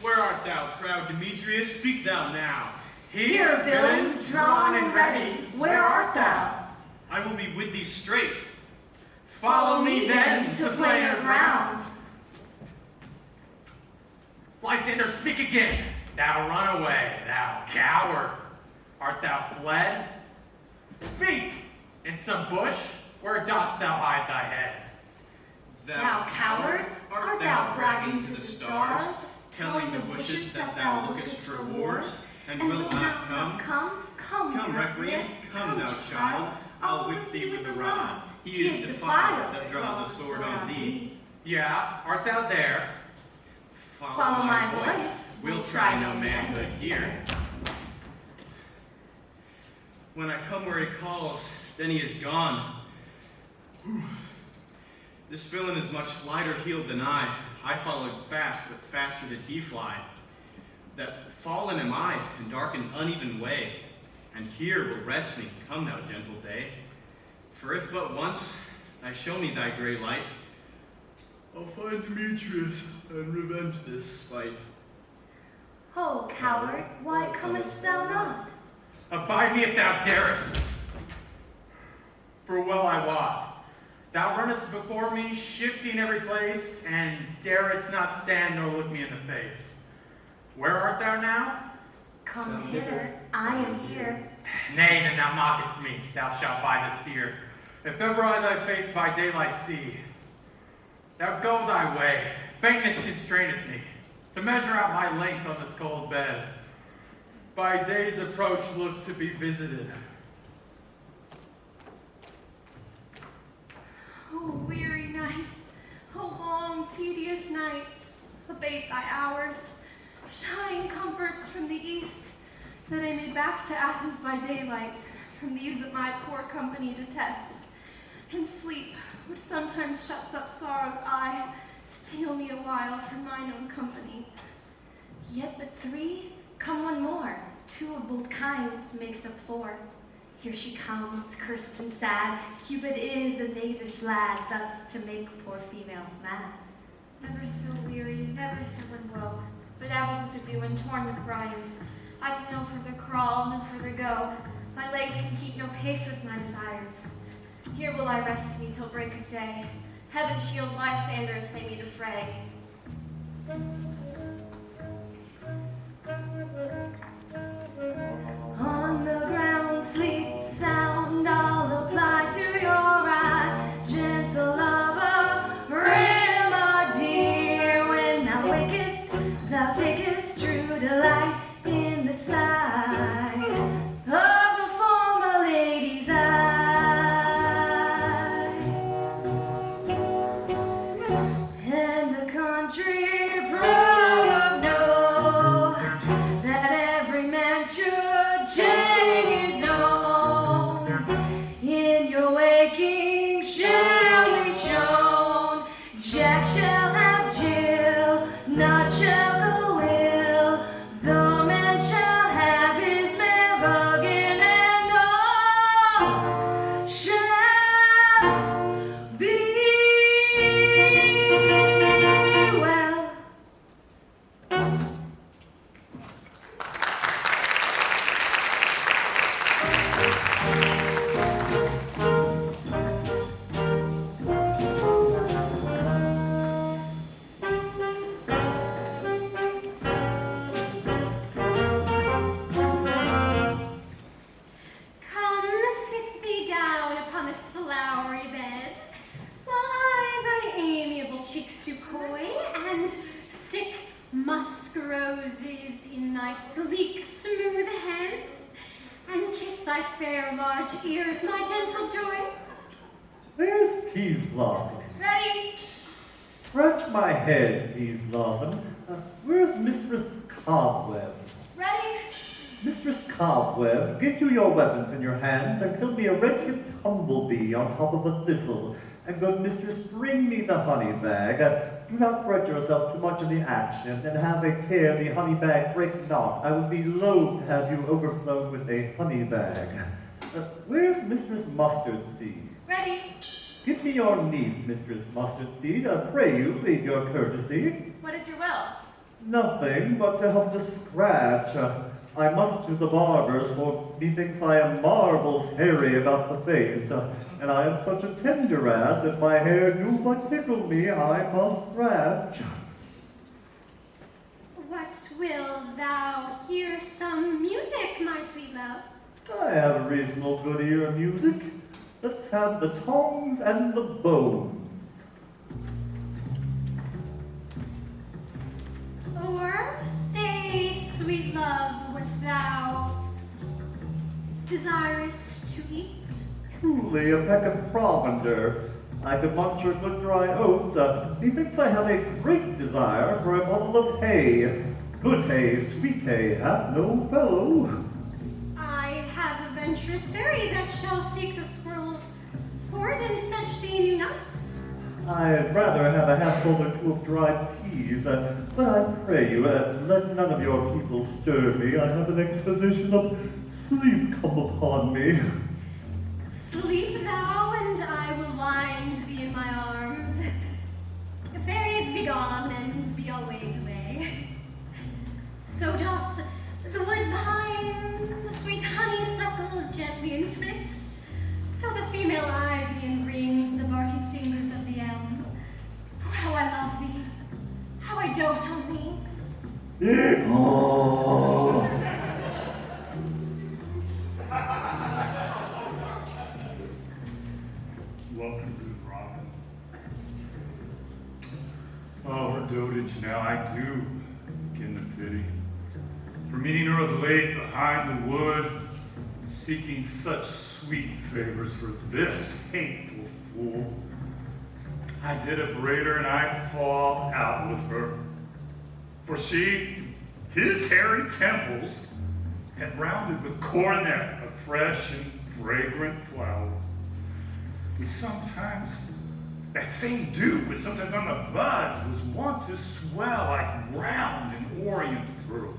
Speaker 6: Where art thou, proud Demetrius? Speak thou now.
Speaker 1: Here, villain, drawn and ready, where art thou?
Speaker 6: I will be with thee straight.
Speaker 1: Follow me then to plainer ground.
Speaker 5: Lysander, speak again. Thou runaway, thou coward. Art thou fled? Speak! In some bush, where dost thou hide thy head?
Speaker 1: Thou coward, art thou bragging to the stars,
Speaker 6: telling the bushes that thou lookest for wars, and wilt not come? Come, recreant, come, thou child, I'll whip thee with a rod. He is defiled that draws a sword on thee.
Speaker 5: Yeah, art thou there?
Speaker 1: Follow my voice,
Speaker 6: We'll try no manhood here. When I come where he calls, then he is gone. Whew. This villain is much lighter heeled than I. I followed fast, but faster did he fly. That fallen am I, in dark and uneven way, and here will rest me, come thou gentle day. For if but once thou show me thy grey light, I'll find Demetrius and revenge this spite.
Speaker 1: Ho, coward, why comest thou not?
Speaker 5: Abide me if thou darest. For well I wot, thou runnest before me, shifting every place, and darest not stand nor look me in the face. Where art thou now?
Speaker 1: Come hither, I am here.
Speaker 5: Nay, then thou mockest me, thou shalt buy this fear. If ever I thy face by daylight see, thou go thy way, faintness constraineth me, to measure out my length on this cold bed. By day's approach look to be visited.
Speaker 8: Oh, weary night, oh, long, tedious night, abate thy hours, shine comforts from the east, that I may back to Athens by daylight, from these that my poor company detest. And sleep, which sometimes shuts up sorrow's eye, steal me a while from mine own company.
Speaker 1: Yet but three, come one more. Two of both kinds makes up four. Here she comes, cursed and sad. Cupid is a knavish lad, thus to make poor females mad.
Speaker 7: Never so weary, never so in woe, but dabbled with the dew and torn with briars. I can no further crawl, no further go. My legs can keep no pace with my desires. Here will I rest me till break of day. Heaven shield Lysander if they meet a fray.
Speaker 1: On the ground, sleep sound, I'll apply to your eye, gentle lover, remedy. When thou wakest, thou takest true delight in the sight of the former lady's eye, and the country pride.
Speaker 14: thy fair large ears, my gentle joy?
Speaker 9: There's Peas Blossom.
Speaker 14: Ready?
Speaker 9: Scratch my head, Peas Blossom. Where's Mistress Cobweb?
Speaker 8: Ready?
Speaker 9: Mistress Cobweb, get you your weapons in your hands and kill me a red-hipped humblebee on top of a thistle. And good mistress, bring me the honey bag. Do not fret yourself too much in the action, and have a care the honey bag break not. I would be loath to have you overflow with a honey bag. Where's Mistress Mustard Seed?
Speaker 8: Ready?
Speaker 9: Give me your niece, Mistress Mustard Seed. Pray you, plead your courtesy.
Speaker 7: What is your will?
Speaker 9: Nothing but to help the scratch. I must to the barber's, for methinks I am marbles hairy about the face, and I am such a tender ass, if my hair do but tickle me, I must scratch.
Speaker 14: What will thou hear some music, my sweet love?
Speaker 9: I have a reasonable good ear of music. Let's have the tongs and the bones.
Speaker 14: Or say, sweet love, what thou desirest to eat?
Speaker 9: Truly, a peck of provender. I could munch your good dry oats. Methinks I have a great desire for a bottle of hay. Good hay, sweet hay, hath no fellow.
Speaker 14: I have a venturous fairy that shall seek the squirrel's hoard and fetch thee new nuts.
Speaker 9: I'd rather have a handful or two of dried peas, but I pray you, let none of your people stir me. I have an exposition of sleep come upon me.
Speaker 14: Sleep thou, and I will wind thee in my arms. The fairies be gone, and be always away. So doth the woodbine, the sweet honeysuckle gently entwist. So the female ivy enrings the barky fingers of the elm. Oh, how I love thee, how I dote on thee.
Speaker 16: Welcome to the Robin. Oh, her dotage now I do begin to pity. For meeting her of late behind the wood, seeking such sweet favors for this hateful fool. I did upbraid her and I fall out with her. For she, his hairy temples, had rounded with coronet of fresh and fragrant flowers. We sometimes, that same dew, which sometimes on the buds was wont to swell like round and orient pearls,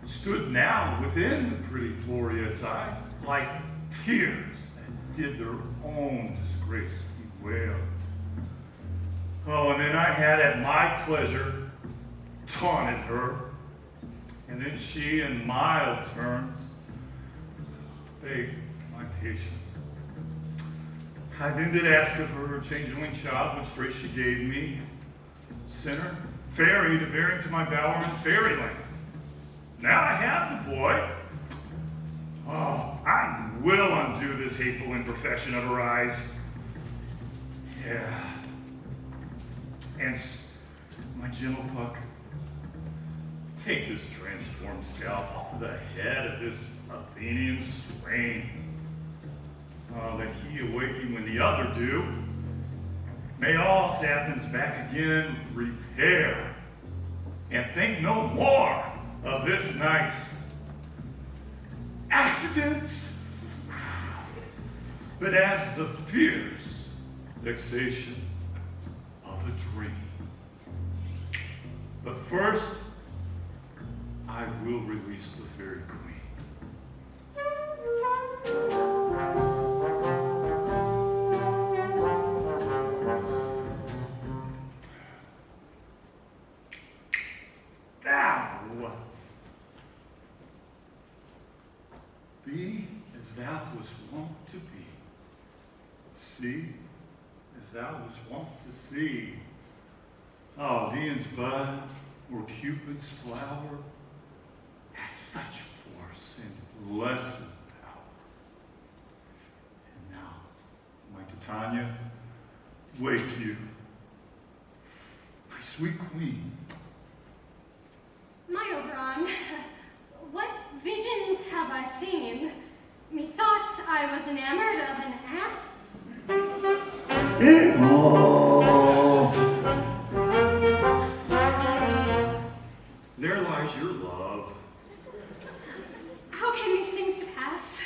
Speaker 16: stood now within the pretty Floriette's eyes like tears that did their own disgrace bewail. Oh, and then I had at my pleasure taunted her, and then she in mild terms begged my patience. I then did ask of her a changeling child, which straight she gave me, sinner, fairy to bear into my bower in fairyland. Now I have the boy. Oh, I will undo this hateful imperfection of her eyes. Yeah. And my gentle puck, take this transformed scalp off of the head of this Athenian swain. Oh, that he awaking when the other do, may all to Athens back again repair, and think no more of this night's accidents, but as the fierce vexation of a dream. But first, I will release the fairy queen. Thou, be as thou wast wont to be. See as thou wast wont to see. Oh, Dian's bud or Cupid's flower has such force and blessed power. And now, my Titania, wake you, my sweet queen.
Speaker 14: My Oberon, what visions have I seen? I was enamored of an ass.
Speaker 16: There lies your love.
Speaker 14: How came these things to pass?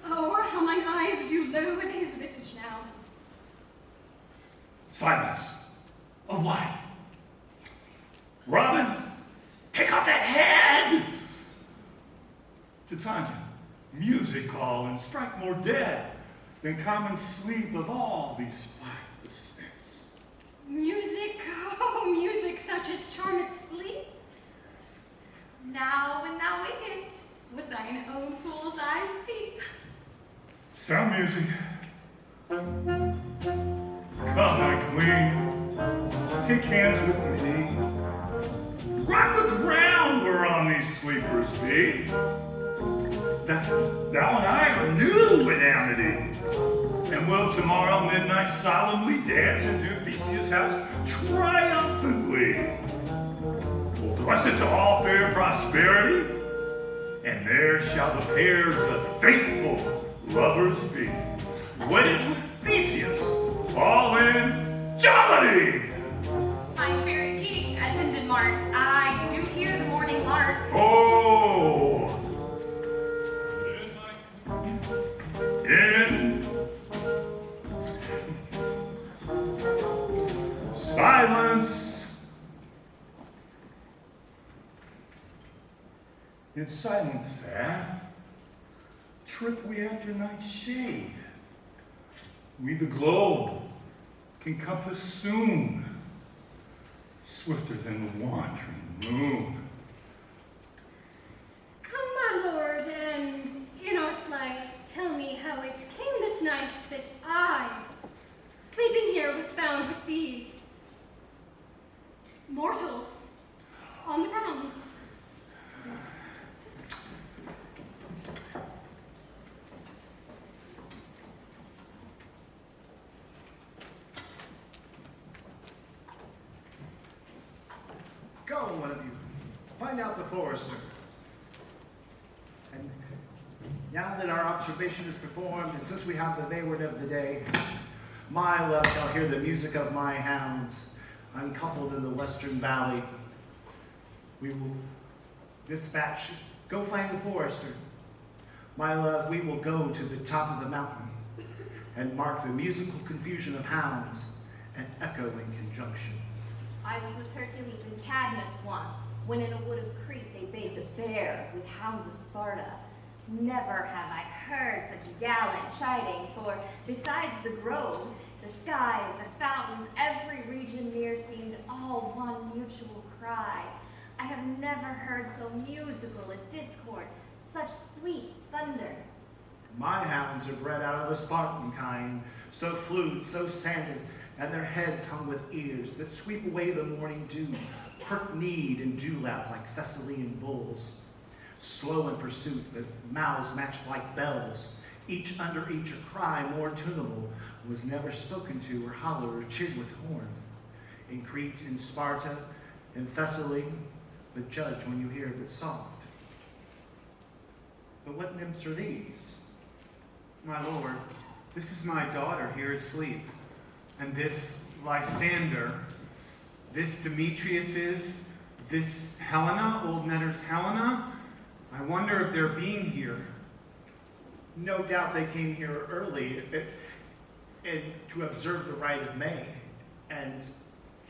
Speaker 14: Oh, how mine eyes do loathe his visage now.
Speaker 16: Silence. Oh, why? Robin, take off that head! Titania, music call and strike more dead than common sleep of all these five descents.
Speaker 14: Music, oh, music, such as charmeth sleep.
Speaker 7: Now when thou wakest, with thine own fool's eyes peep.
Speaker 16: Sound music. Come, my queen, take hands with me. Rock the ground whereon these sleepers be. Thou and I are new in amity, and will tomorrow midnight solemnly dance into Theseus' house triumphantly. Blessed to all fair prosperity, and there shall the pairs of faithful lovers be, wedded with Theseus, all in jollity.
Speaker 7: I'm fair indeed, attended Mark. I do hear the morning lark.
Speaker 16: Oh! In silence. In silence, sad, trip we after night's shade. We the globe can compass soon, swifter than the wandering moon.
Speaker 14: Come, my lord, and in our flight, tell me how it came this night that I, sleeping here, was found with these mortals on the ground.
Speaker 2: Go, one of you. Find out the forester. And now that our observation is performed, and since we have the wayward of the day, my love shall hear the music of my hounds, uncoupled in the western valley. We will dispatch, go find the forester. My love, we will go to the top of the mountain and mark the musical confusion of hounds and echo in conjunction.
Speaker 3: I was with Hercules and Cadmus once, when in a wood of Crete they bade the bear with hounds of Sparta. Never have I heard such gallant chiding, for besides the groves, the skies, the fountains, every region near seemed all one mutual cry. I have never heard so musical a discord, such sweet thunder.
Speaker 2: My hounds are bred out of the Spartan kind, so flued, so sanded, and their heads hung with ears that sweep away the morning dew, prick-kneed and dewlapped like Thessalian bulls. Slow in pursuit, the mouths matched like bells, each under each a cry more tunable, was never spoken to or hollow or cheered with horn. In Crete, in Sparta, in Thessaly, but judge when you hear but soft. But what nymphs are these?
Speaker 4: My lord, this is my daughter here asleep, and this Lysander, this Demetrius is, this Helena, old Netter's Helena. I wonder if they're being here.
Speaker 2: No doubt they came here early and to observe the rite of May, and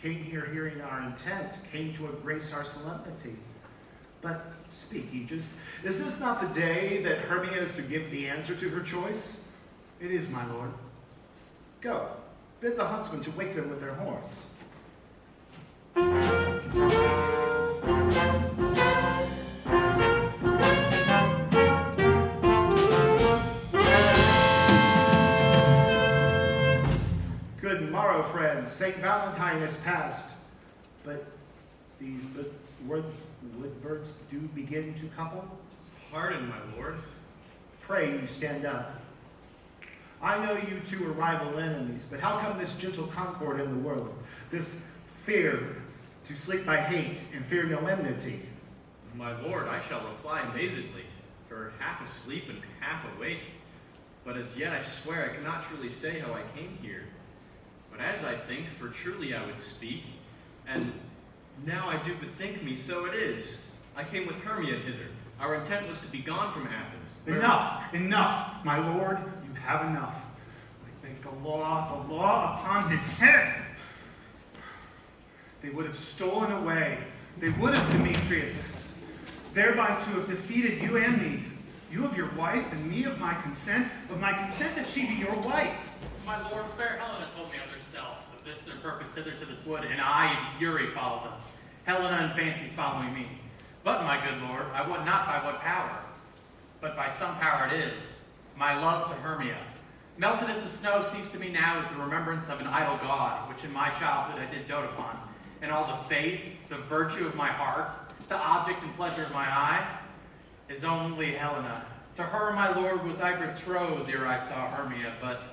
Speaker 2: came here hearing our intent, came to embrace our solemnity. But speak, Aegis, is this not the day that Hermia is to give the answer to her choice?
Speaker 4: It is, my lord.
Speaker 2: Go, bid the huntsmen to wake them with their horns. Good morrow, friends. St. Valentine is past, but these wood birds do begin to couple.
Speaker 6: Pardon, my lord.
Speaker 2: Pray you stand up. I know you two are rival enemies, but how come this gentle concord in the world? This fear to sleep by hate and fear no enmity?
Speaker 6: My lord, I shall reply amazedly, for for half asleep and half awake. But as yet I swear I cannot truly say how I came here. But as I think, for truly I would speak, and now I do bethink me, so it is. I came with Hermia hither. Our intent was to be gone from Athens.
Speaker 4: Enough, enough, my lord, you have enough. I think the law upon his head. They would have stolen away. They would have, Demetrius, thereby to have defeated you and me. You of your wife, and me of my consent that she be your wife.
Speaker 5: My lord, fair Helena told me of their stealth, of this their purpose hither to this wood, and I in fury followed them. Helena in fancy following me. But, my good lord, I would not by what power, but by some power it is, my love to Hermia. Melted as the snow seems to me now is the remembrance of an idol god, which in my childhood I did dote upon, and all the faith, the virtue of my heart, the object and pleasure of my eye, is only Helena. To her, my lord, was I betrothed ere I saw Hermia, but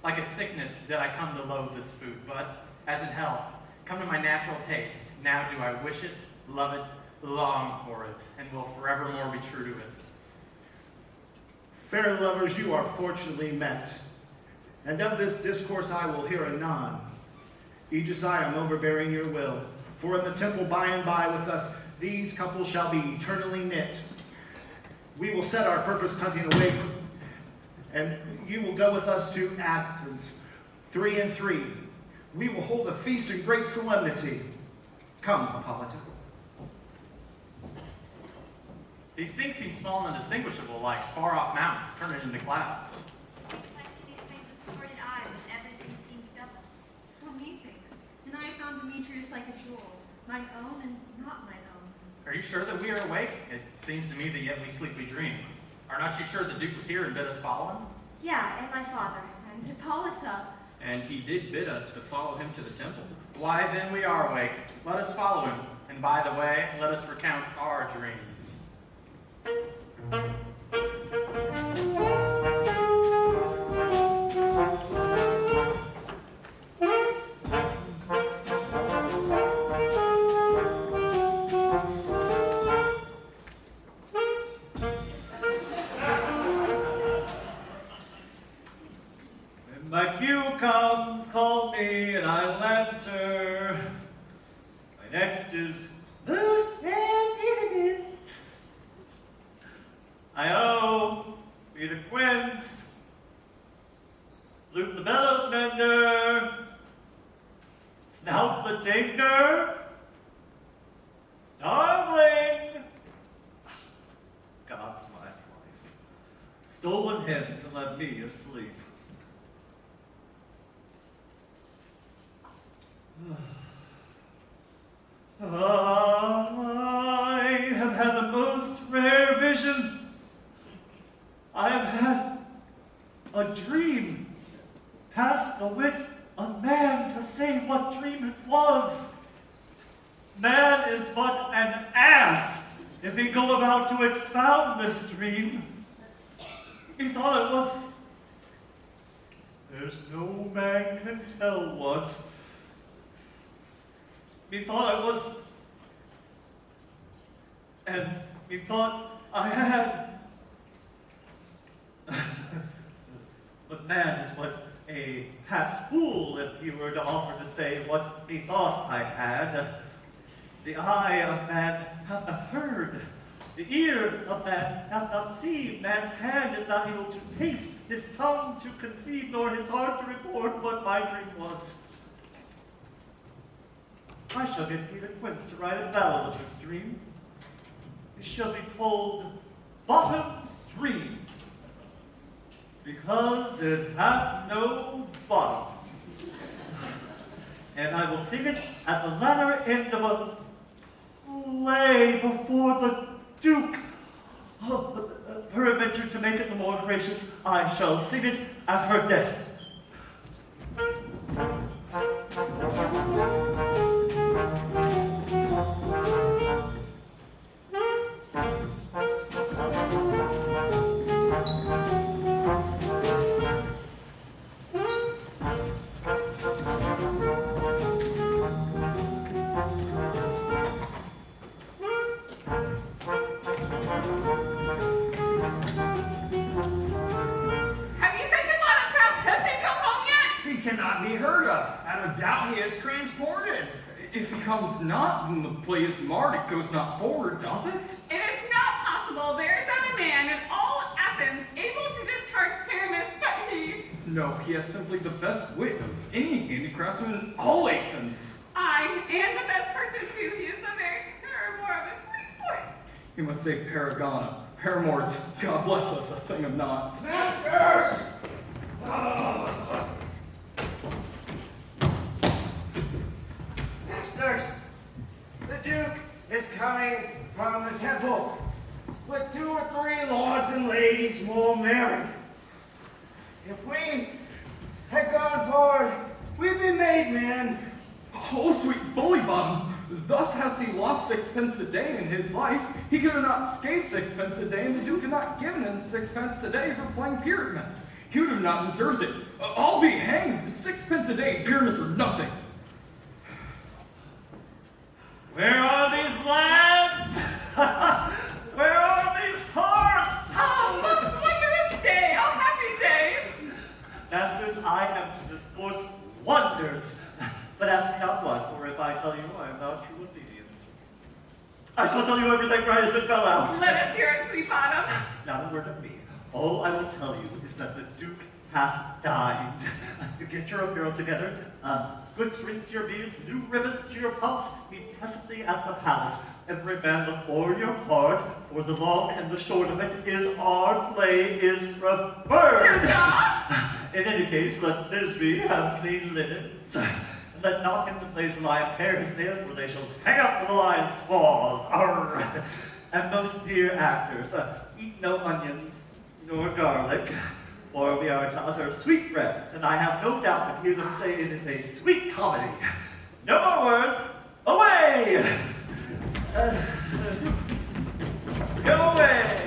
Speaker 5: like a sickness did I come to loathe this food, but as in health, come to my natural taste. Now do I wish it, love it, long for it, and will forevermore be true to it.
Speaker 2: Fair lovers, you are fortunately met, and of this discourse I will hear anon. Aegis, I am overbearing your will, for in the temple by and by with us these couples shall be eternally knit. We will set our purpose hunting away, and you will go with us to Athens, 3 and 3. We will hold a feast in great solemnity. Come, Hippolyta.
Speaker 5: These things seem small and indistinguishable, like far-off mountains turning into clouds.
Speaker 3: Yes, I see these things with parted eye, but everything seems double.
Speaker 8: So methinks, and I found Demetrius like a jewel, mine own and not mine own.
Speaker 5: Are you sure that we are awake? It seems to me that yet we sleep we dream. Are not you sure the Duke was here and bid us follow him?
Speaker 7: Yeah, and my father.
Speaker 8: And Hippolyta.
Speaker 6: And he did bid us to follow him to the temple.
Speaker 5: Why, then we are awake. Let us follow him. And by the way, let us recount our dreams.
Speaker 9: When my cue comes, call me and I'll answer. My next is Loose and Eagerness. I-O, Peter Quince, Luke the bellows mender, Snout the tinker, Starveling, God's my life, stolen hens and left me asleep. I have had the most rare vision. I have had a dream, past the wit of man to say what dream it was. Man is but an ass if he go about to expound this dream. He thought it was, there's no man can tell what. Methought I was, and methought I had. But man is but a half fool if he were to offer to say what methought I had. The eye of man hath not heard, the ear of man hath not seen, man's hand is not able to taste, his tongue to conceive, nor his heart to report what my dream was. I shall get Peter Quince to write a ballad of this dream. It shall be called Bottom's Dream, because it hath no bottom. And I will sing it at the latter end of a play before the Duke. Peradventure, to make it the more gracious, I shall sing it at her death.
Speaker 12: is transported.
Speaker 11: If he comes not, then the play is marred, it goes not forward, doth it?
Speaker 10: It is not possible there is not a man in all Athens able to discharge Pyramus but he.
Speaker 11: No, he hath simply the best wit of any handicraftsman in all Athens.
Speaker 10: I am the best person too. He is the very paramour of a sweet voice.
Speaker 11: He must say Paragona. Paramours, God bless us, a thing of naught.
Speaker 12: Masters! Masters, the Duke is coming from the temple with 2 or 3 lords and ladies more merry. If we had gone forward, we'd be made men.
Speaker 11: Oh, sweet bully bottom, thus has he lost 6 a day in his life. He could have not scathed 6 a day, and the Duke had not given him 6 a day for playing Pyramus. He would have not deserved it. I'll be hanged. 6 a day, Pyramus or nothing.
Speaker 9: Where are these lands? Where are these hearts?
Speaker 10: Oh, most wondrous day! Oh, happy day!
Speaker 9: Masters, I am to discourse wonders. But ask me not what, for if I tell you, I am not true obedient. I shall tell you everything right as it fell out.
Speaker 10: Let us hear it, sweet bottom.
Speaker 9: Not a word of me. All I will tell you is that the Duke hath died. Get your apparel together. Good strings to your beads, new ribbons to your pumps. Meet presently at the palace. Every man look o'er your part, for the long and the short of it is our play is preferred. In any case, let Thisbe have clean linens. Let not him the place lie a pair his nails, where they shall hang up for the lion's claws. Arr. And most dear actors, eat no onions nor garlic, or we are to utter sweet bread, and I have no doubt but hear them say it is a sweet comedy. No more words, away! Go away!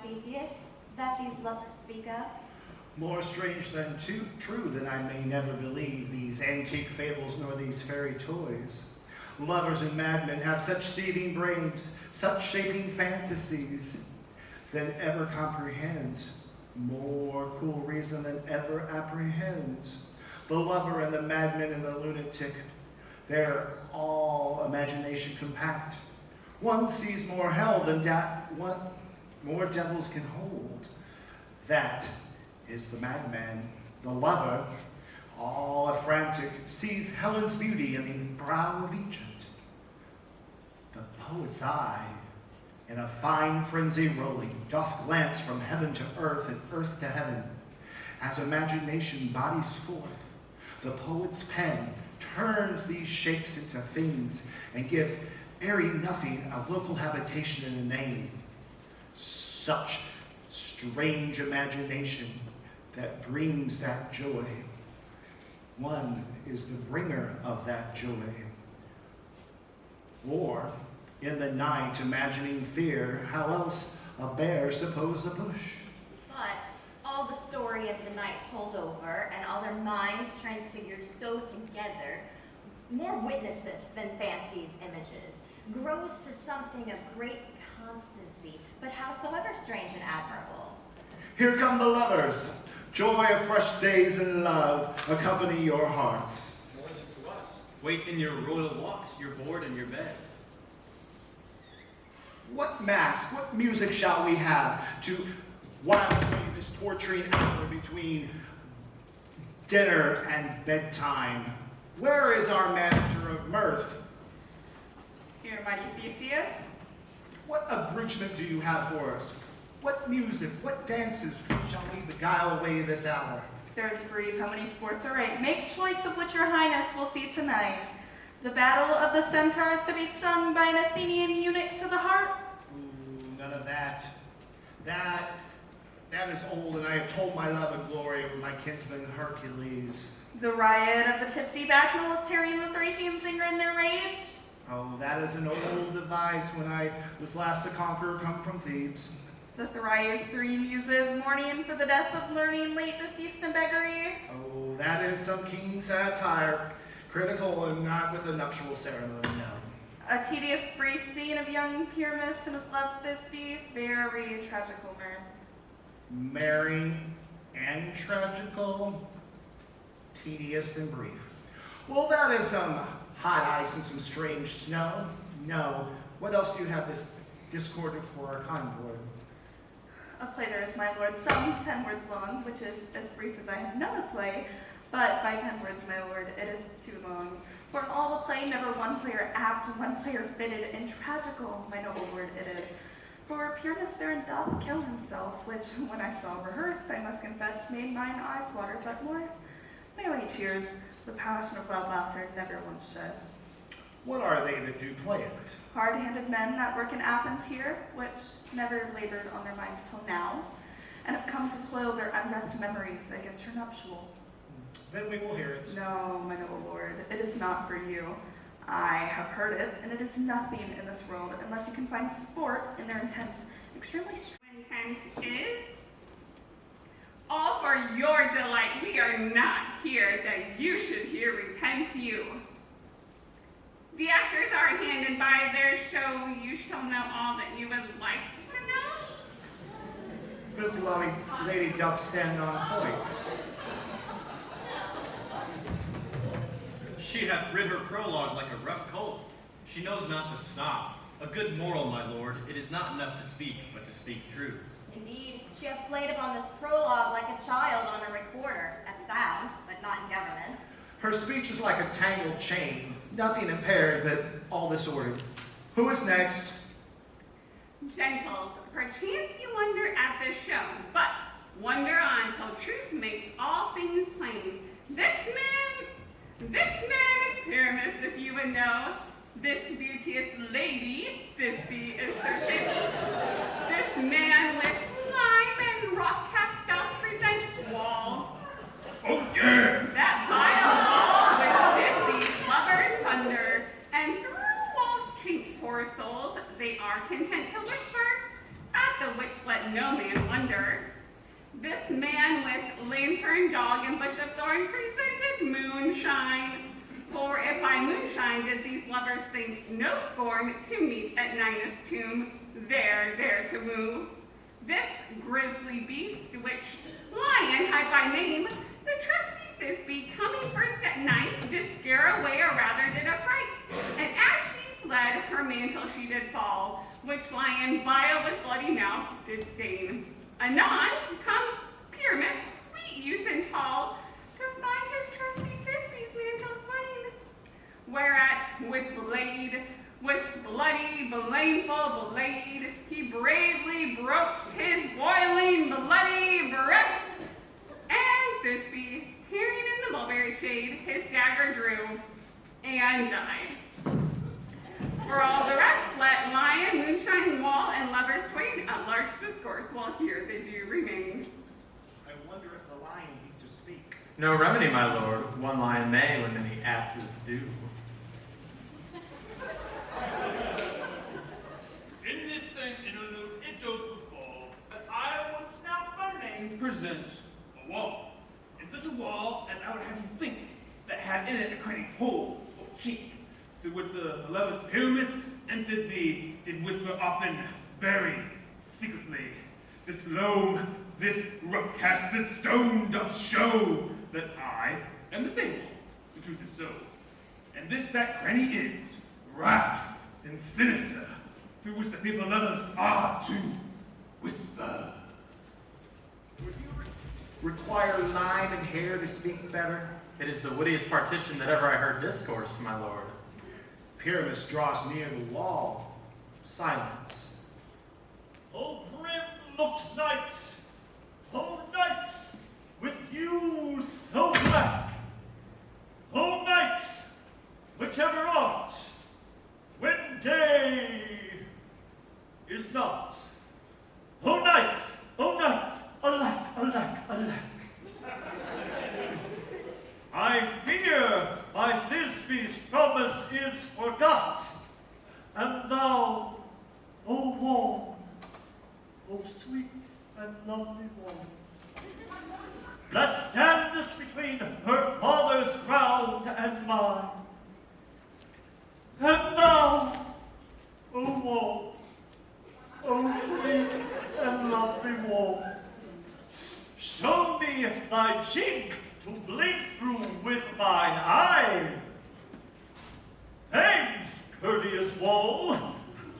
Speaker 3: Theseus, that these lovers speak of?
Speaker 2: More strange than true than I may never believe these antique fables nor these fairy toys. Lovers and madmen have such seething brains, such shaping fantasies than ever comprehends, more cool reason than ever apprehends. The lover and the madman and the lunatic, they're all imagination compact. One sees more hell than more devils can hold. That is the madman. The lover, all a frantic, sees Helen's beauty in the brow of Egypt. The poet's eye, in a fine frenzy rolling, doth glance from heaven to earth and earth to heaven. As imagination bodies forth, the poet's pen turns these shapes into things and gives airy nothing a local habitation and a name. Such strange imagination that brings that joy. One is the bringer of that joy. Or, in the night, imagining fear, how else a bear suppose a bush?
Speaker 3: But all the story of the night told over, and all their minds transfigured so together, more witnesseth than fancy's images, grows to something of great constancy, but howsoever strange and admirable.
Speaker 2: Here come the lovers. Joy of fresh days and love accompany your hearts.
Speaker 6: More than to us. Wait in your royal walks, your board and your bed.
Speaker 2: What mask, what music shall we have to while away this torturing hour between dinner and bedtime? Where is our manager of mirth?
Speaker 8: Here, mighty Theseus.
Speaker 2: What abridgment do you have for us? What music, what dances shall we beguile away this hour?
Speaker 8: There's brief how many sports are right. Make choice of which your highness will see tonight. The battle of the centaurs to be sung by an Athenian eunuch to the harp?
Speaker 2: Ooh, none of that. That is old, and I have told my love and glory of my kinsman Hercules.
Speaker 8: The riot of the tipsy bacchanals tearing the Thracian singer in their rage?
Speaker 2: Oh, that is an old device when I was last a conqueror come from Thebes.
Speaker 8: The Thrias three muses mourning for the death of learning, late deceased in beggary.
Speaker 2: Oh, that is some keen satire, critical and not with a nuptial ceremony, no.
Speaker 8: A tedious brief scene of young Pyramus and his love Thisbe, very tragical mirth.
Speaker 2: Merry and tragical, tedious and brief. Well, that is some hot ice and some strange snow. No. What else do you have this discordant for our convoy?
Speaker 8: A play there is, my lord, some 10 words long, which is as brief as I have known a play, but by 10 words, my lord, it is too long. For in all the play, never one player apt, one player fitted, and tragical, my noble lord, it is. For Pyramus therein doth kill himself, which, when I saw rehearsed, I must confess, made mine eyes water, but more merry tears, the passion of wild laughter never once shed.
Speaker 2: What are they that do play it?
Speaker 8: Hard-handed men that work in Athens here, which never labored on their minds till now, and have come to toil their unrest memories against your nuptial.
Speaker 2: Then we will hear it.
Speaker 8: No, my noble lord, it is not for you. I have heard it, and it is nothing in this world unless you can find sport in their intense, extremely
Speaker 10: Intent is all for your delight. We are not here that you should hear repent you. The actors are handed by their show. You shall know all that you would like to know.
Speaker 2: This lovely lady doth stand on points.
Speaker 6: She hath rid her prologue like a rough colt. She knows not to stop. A good moral, my lord. It is not enough to speak, but to speak true.
Speaker 3: Indeed, she hath played upon this prologue like a child on a recorder, as sound, but not in governance.
Speaker 2: Her speech is like a tangled chain, nothing impaired, but all disordered. Who is next?
Speaker 10: Gentles, perchance you wonder at this show, but wonder on till truth makes all things plain. This man is Pyramus, if you would know. This beauteous lady, Thisbe, is certain. This man with lime and rock cast doth present wall.
Speaker 16: Oh, yeah!
Speaker 10: That vile wall which did these lovers sunder, and through walls chink poor souls, they are content to whisper, at the which let no man wonder. This man with lantern, dog, and bush of thorn presented moonshine. For if by moonshine did these lovers think no scorn to meet at Ninus' tomb, there to move. This grisly beast, which Lion had by name, the trusty Thisbe, coming first at night, did scare away or rather did affright. And as she fled, her mantle she did fall, which Lion vile with bloody mouth did stain. Anon comes Pyramus, sweet youth and tall, to find his trusty Thisbe's mantle slain. Whereat with bloody, blameful blade, he bravely broached his boiling, bloody breast. And Thisbe, tearing in the mulberry shade, his dagger drew and died. For all the rest, let lion, moonshine, wall, and lovers twain at large discourse, while here they do remain.
Speaker 2: I wonder if the lion need to speak.
Speaker 5: No remedy, my lord. One lion may when many asses do.
Speaker 17: In this same interlude, it doth befall that I would now by name present a wall. And such a wall as I would have you think that had in it a cranny hole or chink, through which the lovers Pyramus and Thisbe did whisper often, very secretly. This loam, this rock cast, this stone doth show that I am the same wall. The truth is so. And this that cranny is, right and sinister, through which the people lovers are to whisper.
Speaker 2: Would you require lime and hair to speak better?
Speaker 5: It is the wittiest partition that ever I heard discourse, my lord.
Speaker 2: Pyramus draws near the wall. Silence.
Speaker 9: O grim-looked knights, O knights, with you so black, O knights, whichever art, when day is not. O knights, alack, alack, alack. I fear my Thisbe's promise is forgot.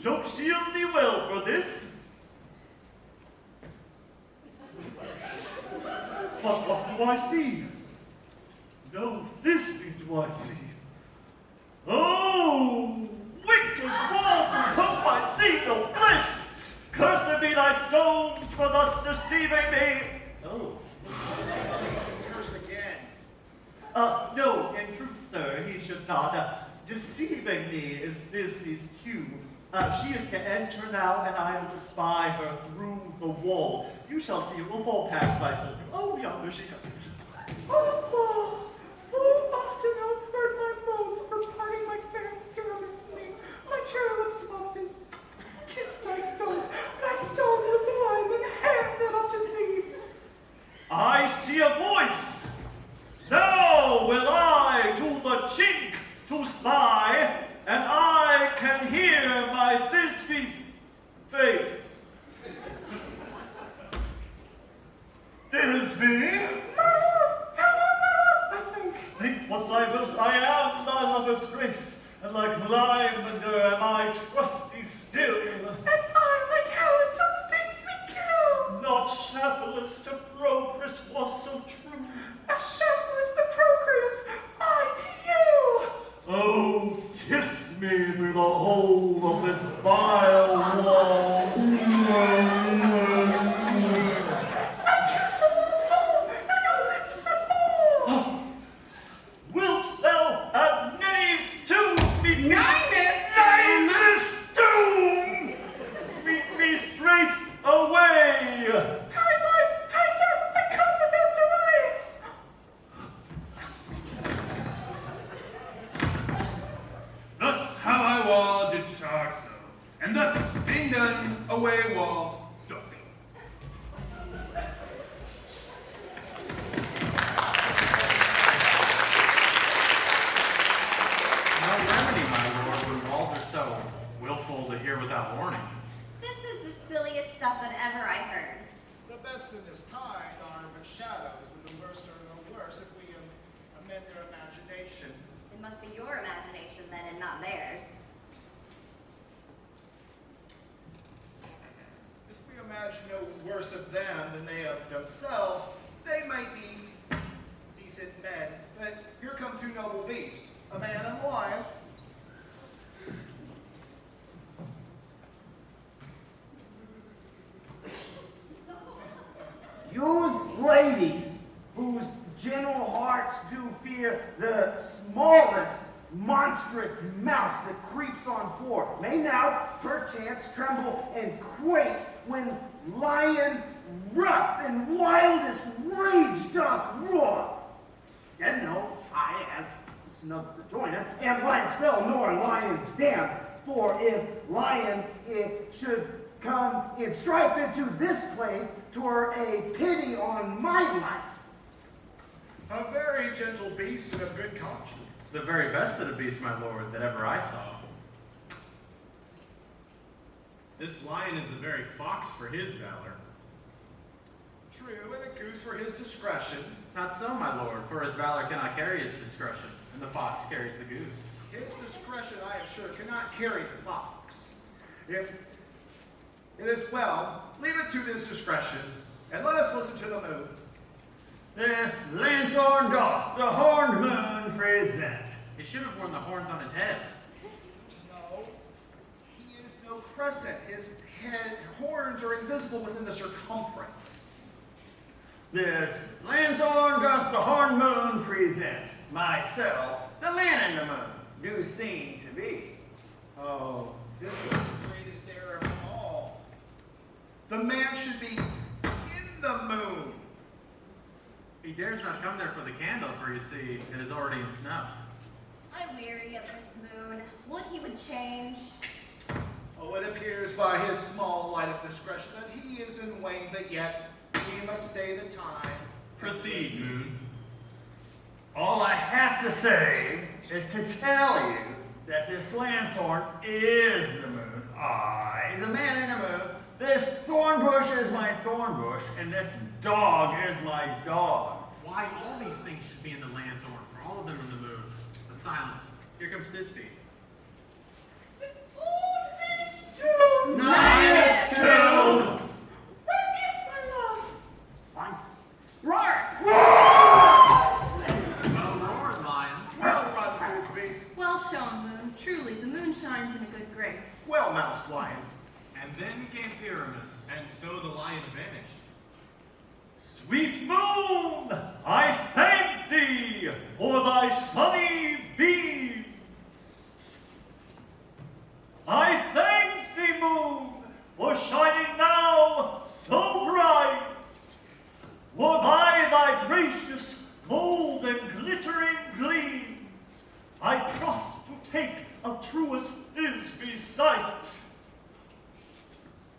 Speaker 9: So shield thee well for this. But what do I see? No, this do I see. Oh, wicked wall from hope I see no bliss. Cursed be thy stones for thus deceiving me. Oh.
Speaker 2: Curse again.
Speaker 9: No, in truth, sir, he should not. Deceiving me is Disney's cue. She is to enter now, and I am to spy her through the wall. You shall see it will fall past my children. Oh, yonder she comes. Oh, often I've heard my moans for parting my fair careless name. My cherubims often kiss thy stones as the lion hand that up to thee. I see a voice. Now will I to the chink to spy, and I can hear my Thisbe's face. Thisbe? Think what I wilt, I am thy lover's grace, and like lavender am I trusty still. And I like Helen till the fates me kill. Not Shafalus to Procris was so true. As Shafalus to Procris, I to you. Oh, kiss me through the hole of this vile wall. Wilt thou at Ninny's tomb meet me? Ninny's tomb! Meet me straight away! Time life, time death, and come without delay!
Speaker 17: Thus have I wall discharged so, and thus being done, away wall doth go.
Speaker 5: No remedy, my lord, when walls are so willful to hear without warning.
Speaker 3: This is the silliest stuff that ever I heard.
Speaker 2: The best in this kind are but shadows, and the worst are no worse if we amend their imagination.
Speaker 3: It must be your imagination then, and not theirs.
Speaker 2: If we imagine no worse of them than they of themselves, they might be decent men. But here come two noble beasts, a man and a lion.
Speaker 12: Use ladies whose gentle hearts do fear the smallest monstrous mouse that creeps on floor may now perchance tremble and quake when lion rough and wildest rage doth roar. And no, I as snug rejoiner am lion's spell nor lion's dam, for if lion it should come in strife into this place, 'twere a pity on my life.
Speaker 2: A very gentle beast and of good conscience.
Speaker 5: The very best of the beasts, my lord, that ever I saw.
Speaker 6: This lion is a very fox for his valor.
Speaker 2: True, and a goose for his discretion.
Speaker 5: Not so, my lord, for his valor cannot carry his discretion, and the fox carries the goose.
Speaker 2: His discretion, I am sure, cannot carry the fox. If it is well, leave it to his discretion, and let us listen to the moon.
Speaker 9: This lanthorn doth the horned moon present.
Speaker 5: He should have worn the horns on his head.
Speaker 2: No, he is no crescent. His head horns are invisible within the circumference.
Speaker 9: This lanthorn doth the horned moon present. Myself, the man in the moon, do seem to be.
Speaker 2: Oh, this is the greatest error of them all. The man should be in the moon.
Speaker 5: He dares not come there for the candle, for you see, it is already in snuff.
Speaker 3: I'm weary of this moon. Would he would change?
Speaker 2: Oh, it appears by his small light of discretion that he is in wane, but yet we must stay the time.
Speaker 4: Proceed, moon.
Speaker 9: All I have to say is to tell you that this lanthorn is the moon. I, the man in the moon. This thorn bush is my thorn bush, and this dog is my dog.
Speaker 5: Why, all these things should be in the lanthorn, for all of them in the moon. But silence. Here comes Thisbe.
Speaker 8: This old man's grace.
Speaker 2: Well-moused lion.
Speaker 5: And then came Pyramus.
Speaker 6: And so the lion vanished.
Speaker 9: Sweet moon, I thank thee for thy sunny beam. I thank thee, moon, for shining now so bright. For by thy gracious gold and glittering gleams, I trust to take of truest Thisbe's sight.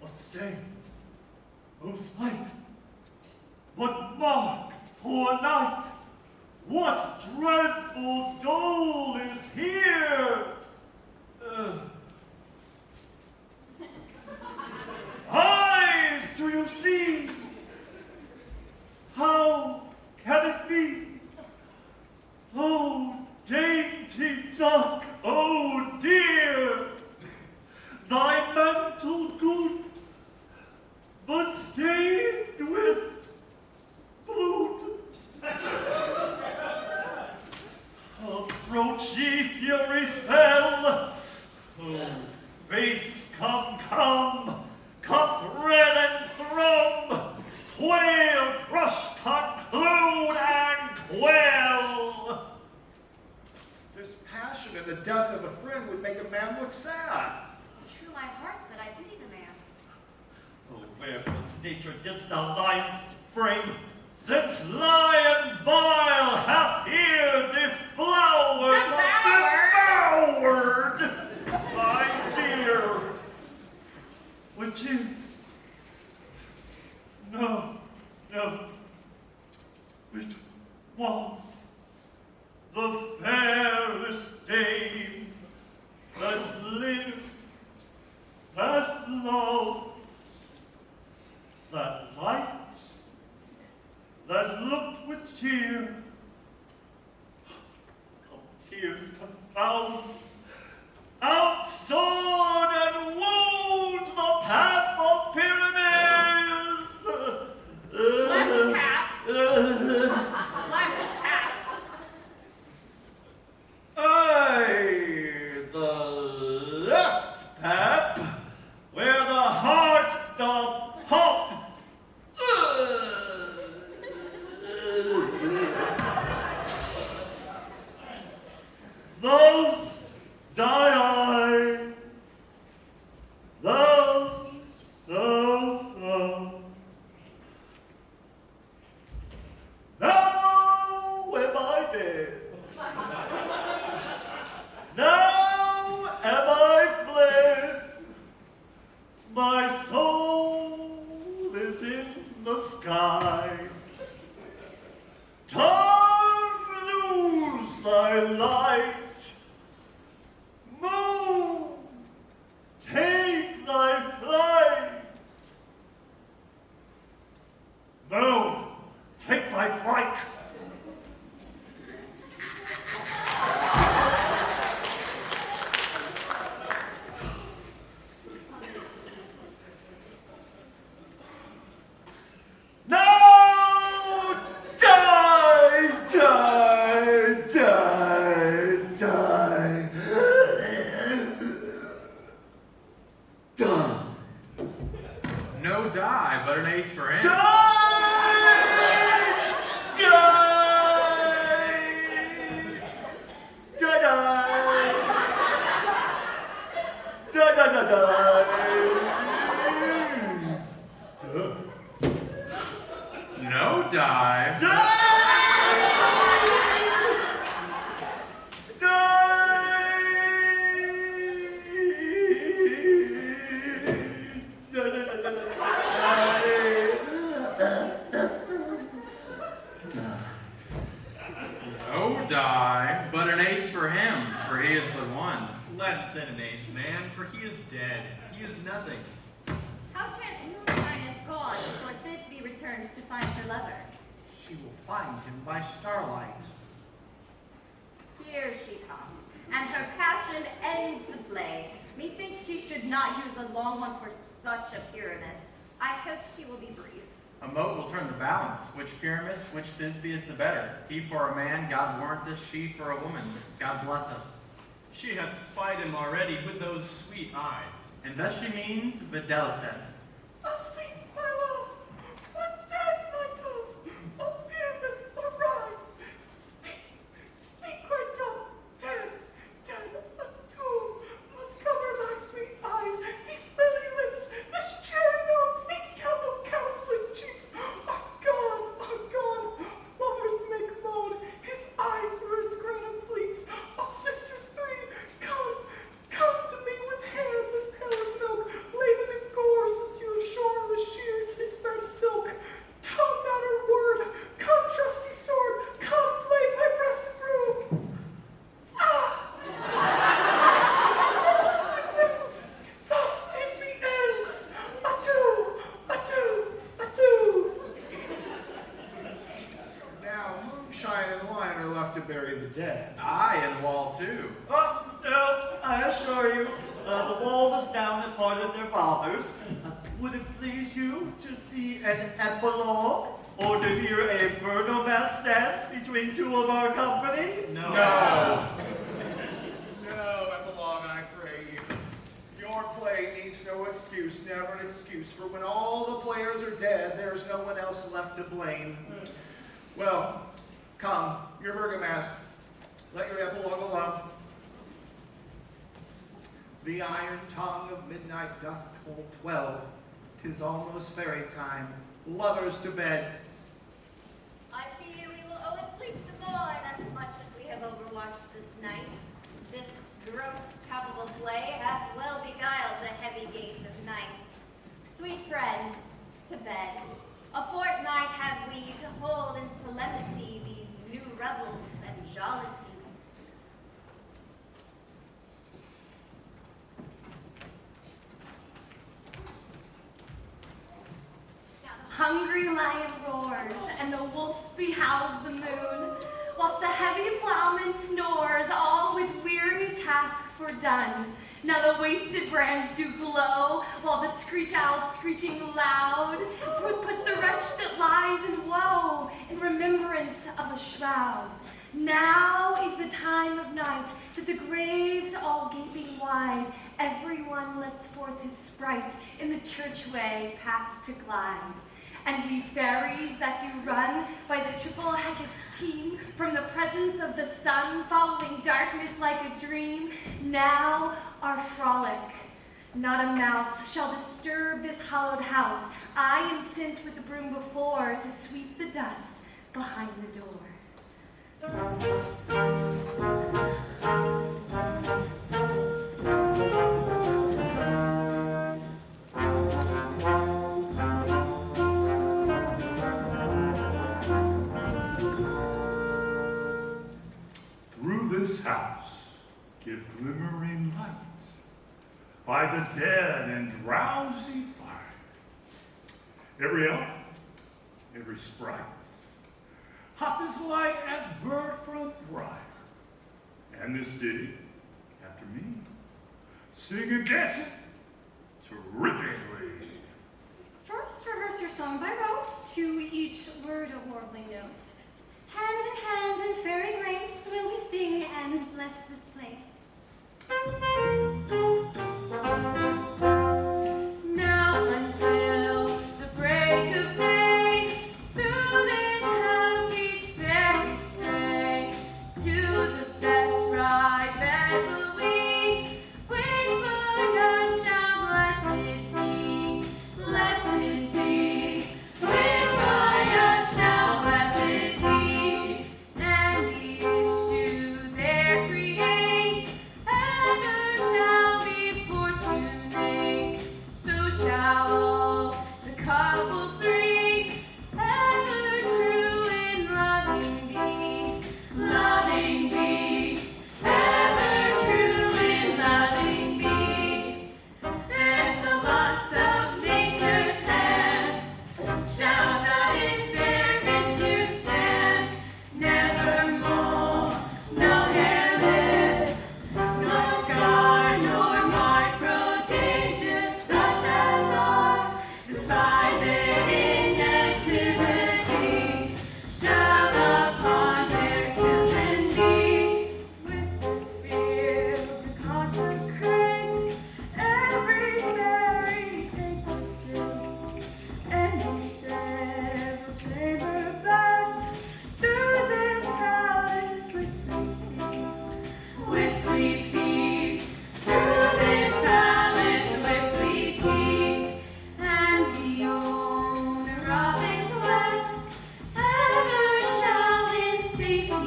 Speaker 9: But stay, O light, but mark, poor night, what dreadful dole is here? Eyes, do you see? How can it be? Oh, dainty duck, oh dear, thy mantle good, but stained with blood. Approach ye, furies fell. Oh, fates, come, come, cup red and thrum, quail, crush, conclude, and quell.
Speaker 2: This passion and the death of a friend would make a man look sad.
Speaker 3: True my heart that I pity the man.
Speaker 9: Oh, wherefore nature didst thou lions spring, since lion vile hath here deflowered, devoured, my dear, which is, no, which was the fairest dame that lived, that loved, that liked, that looked with cheer. Come, tears confound, outsword and wound the path of Pyramus.
Speaker 10: Left path. Left path.
Speaker 9: Aye, the left path, where the heart doth hop. Thus die I, thus. Now am I dead. Now am I fled. My soul is in the sky. Turn loose thy light. Moon, take thy flight. Moon, take thy flight. Now die, die, die, die. Die.
Speaker 5: No die, but an ace for him. No die. No die, but an ace for him, for he is but one.
Speaker 6: Less than an ace, man, for he is dead. He is nothing.
Speaker 3: How chance moonshine is gone before Thisbe returns to find her lover?
Speaker 2: She will find him by starlight.
Speaker 3: Here she comes, and her passion ends the play. Methinks she should not use a long one for such a Pyramus. I hope she will be brief.
Speaker 5: A mote will turn the balance. Which Pyramus, which Thisbe is the better? He for a man, God warrants us, she for a woman. God bless us.
Speaker 6: She hath spied him already with those sweet eyes.
Speaker 5: And thus she means videlicet.
Speaker 8: Asleep, my love. What death, my dove? Oh, Pyramus, arise. Speak, great dove. Dead, a tomb must cover thy sweet eyes. These lily lips, this cherry nose, these yellow cowslip cheeks are gone. Lovers make moan, his eyes were as green as leeks. Oh, sisters three, come to me with hands as pale as milk. Lay them in gore since you have shorn the shears his thread of silk. Come, matter word, come, trusty sword, come, blade thy breasted robe. Thus is the end. Adieu.
Speaker 2: Now, Moonshine and Lion are left to bury the dead.
Speaker 5: Aye, and Wall too.
Speaker 9: Oh, no, I assure you, the wall is down that parted their fathers. Would it please you to see an epilogue, or to hear a Virgo mass dance between two of our company?
Speaker 6: No.
Speaker 2: No, epilogue, I pray you. Your play needs no excuse, never an excuse, for when all the players are dead, there's no one else left to blame. Well, come, you're Bergamask. Let your epilogue alone. The iron tongue of midnight doth toll 12. 'Tis almost fairy time. Lovers to bed.
Speaker 3: I fear we will owe a sleep to morn as much as we have overwatched this night. This gross palpable play hath well beguiled the heavy gate of night. Sweet friends, to bed. A fortnight have we to hold in solemnity these new revels and jollity.
Speaker 1: Hungry lion roars, and the wolf behowls the moon, whilst the heavy plowman snores, all with weary task fordone. Now the wasted brands do glow, while the screech owl screeching loud puts the wretch that lies in woe in remembrance of a shroud. Now is the time of night, that the graves all gaping wide, everyone lets forth his sprite in the churchway paths to glide. And ye fairies that do run by the triple Hecat's team from the presence of the sun, following darkness like a dream, now are frolic. Not a mouse shall disturb this hallowed house. I am sent with the broom before to sweep the dust behind the door.
Speaker 16: Through this house give glimmering light, by the dead and drowsy fire. Every elf, every sprite, hop as light as bird from briar. And this ditty, after me, sing and dance it terrifically.
Speaker 14: First rehearse your song by rote, to each word a warbling note. Hand in hand in fairy grace will we sing and bless this place.
Speaker 1: Now until the break of day, through this house each fairy stray, to the best bride that will we, which for us shall blessed be, which by us shall blessed be, and the issue there create.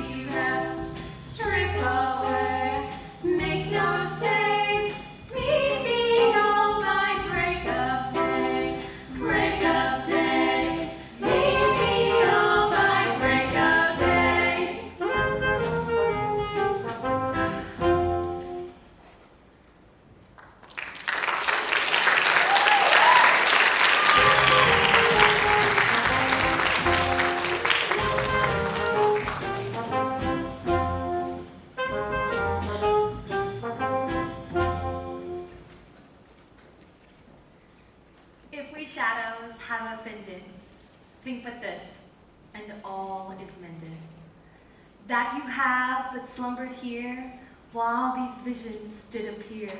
Speaker 3: trusty rest. Strip away, make no stay. Meet me all by break of day. Break of day. Meet me all by break of day.
Speaker 1: If we shadows have offended, think but this, and all is mended. That you have but slumbered here, while these visions did appear.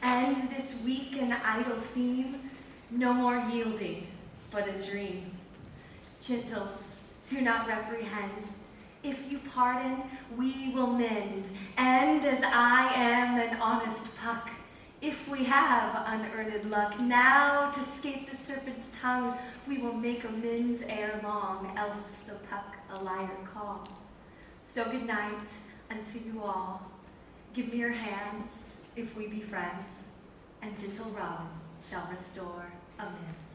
Speaker 1: And this weak and idle theme, no more yielding, but a dream. Gentles, do not reprehend. If you pardon, we will mend. And as I am an honest puck, if we have unearned luck, now to scape the serpent's tongue, we will make amends ere long, else the puck a liar call. So good night unto you all. Give me your hands, if we be friends, and gentle Robin shall restore amends.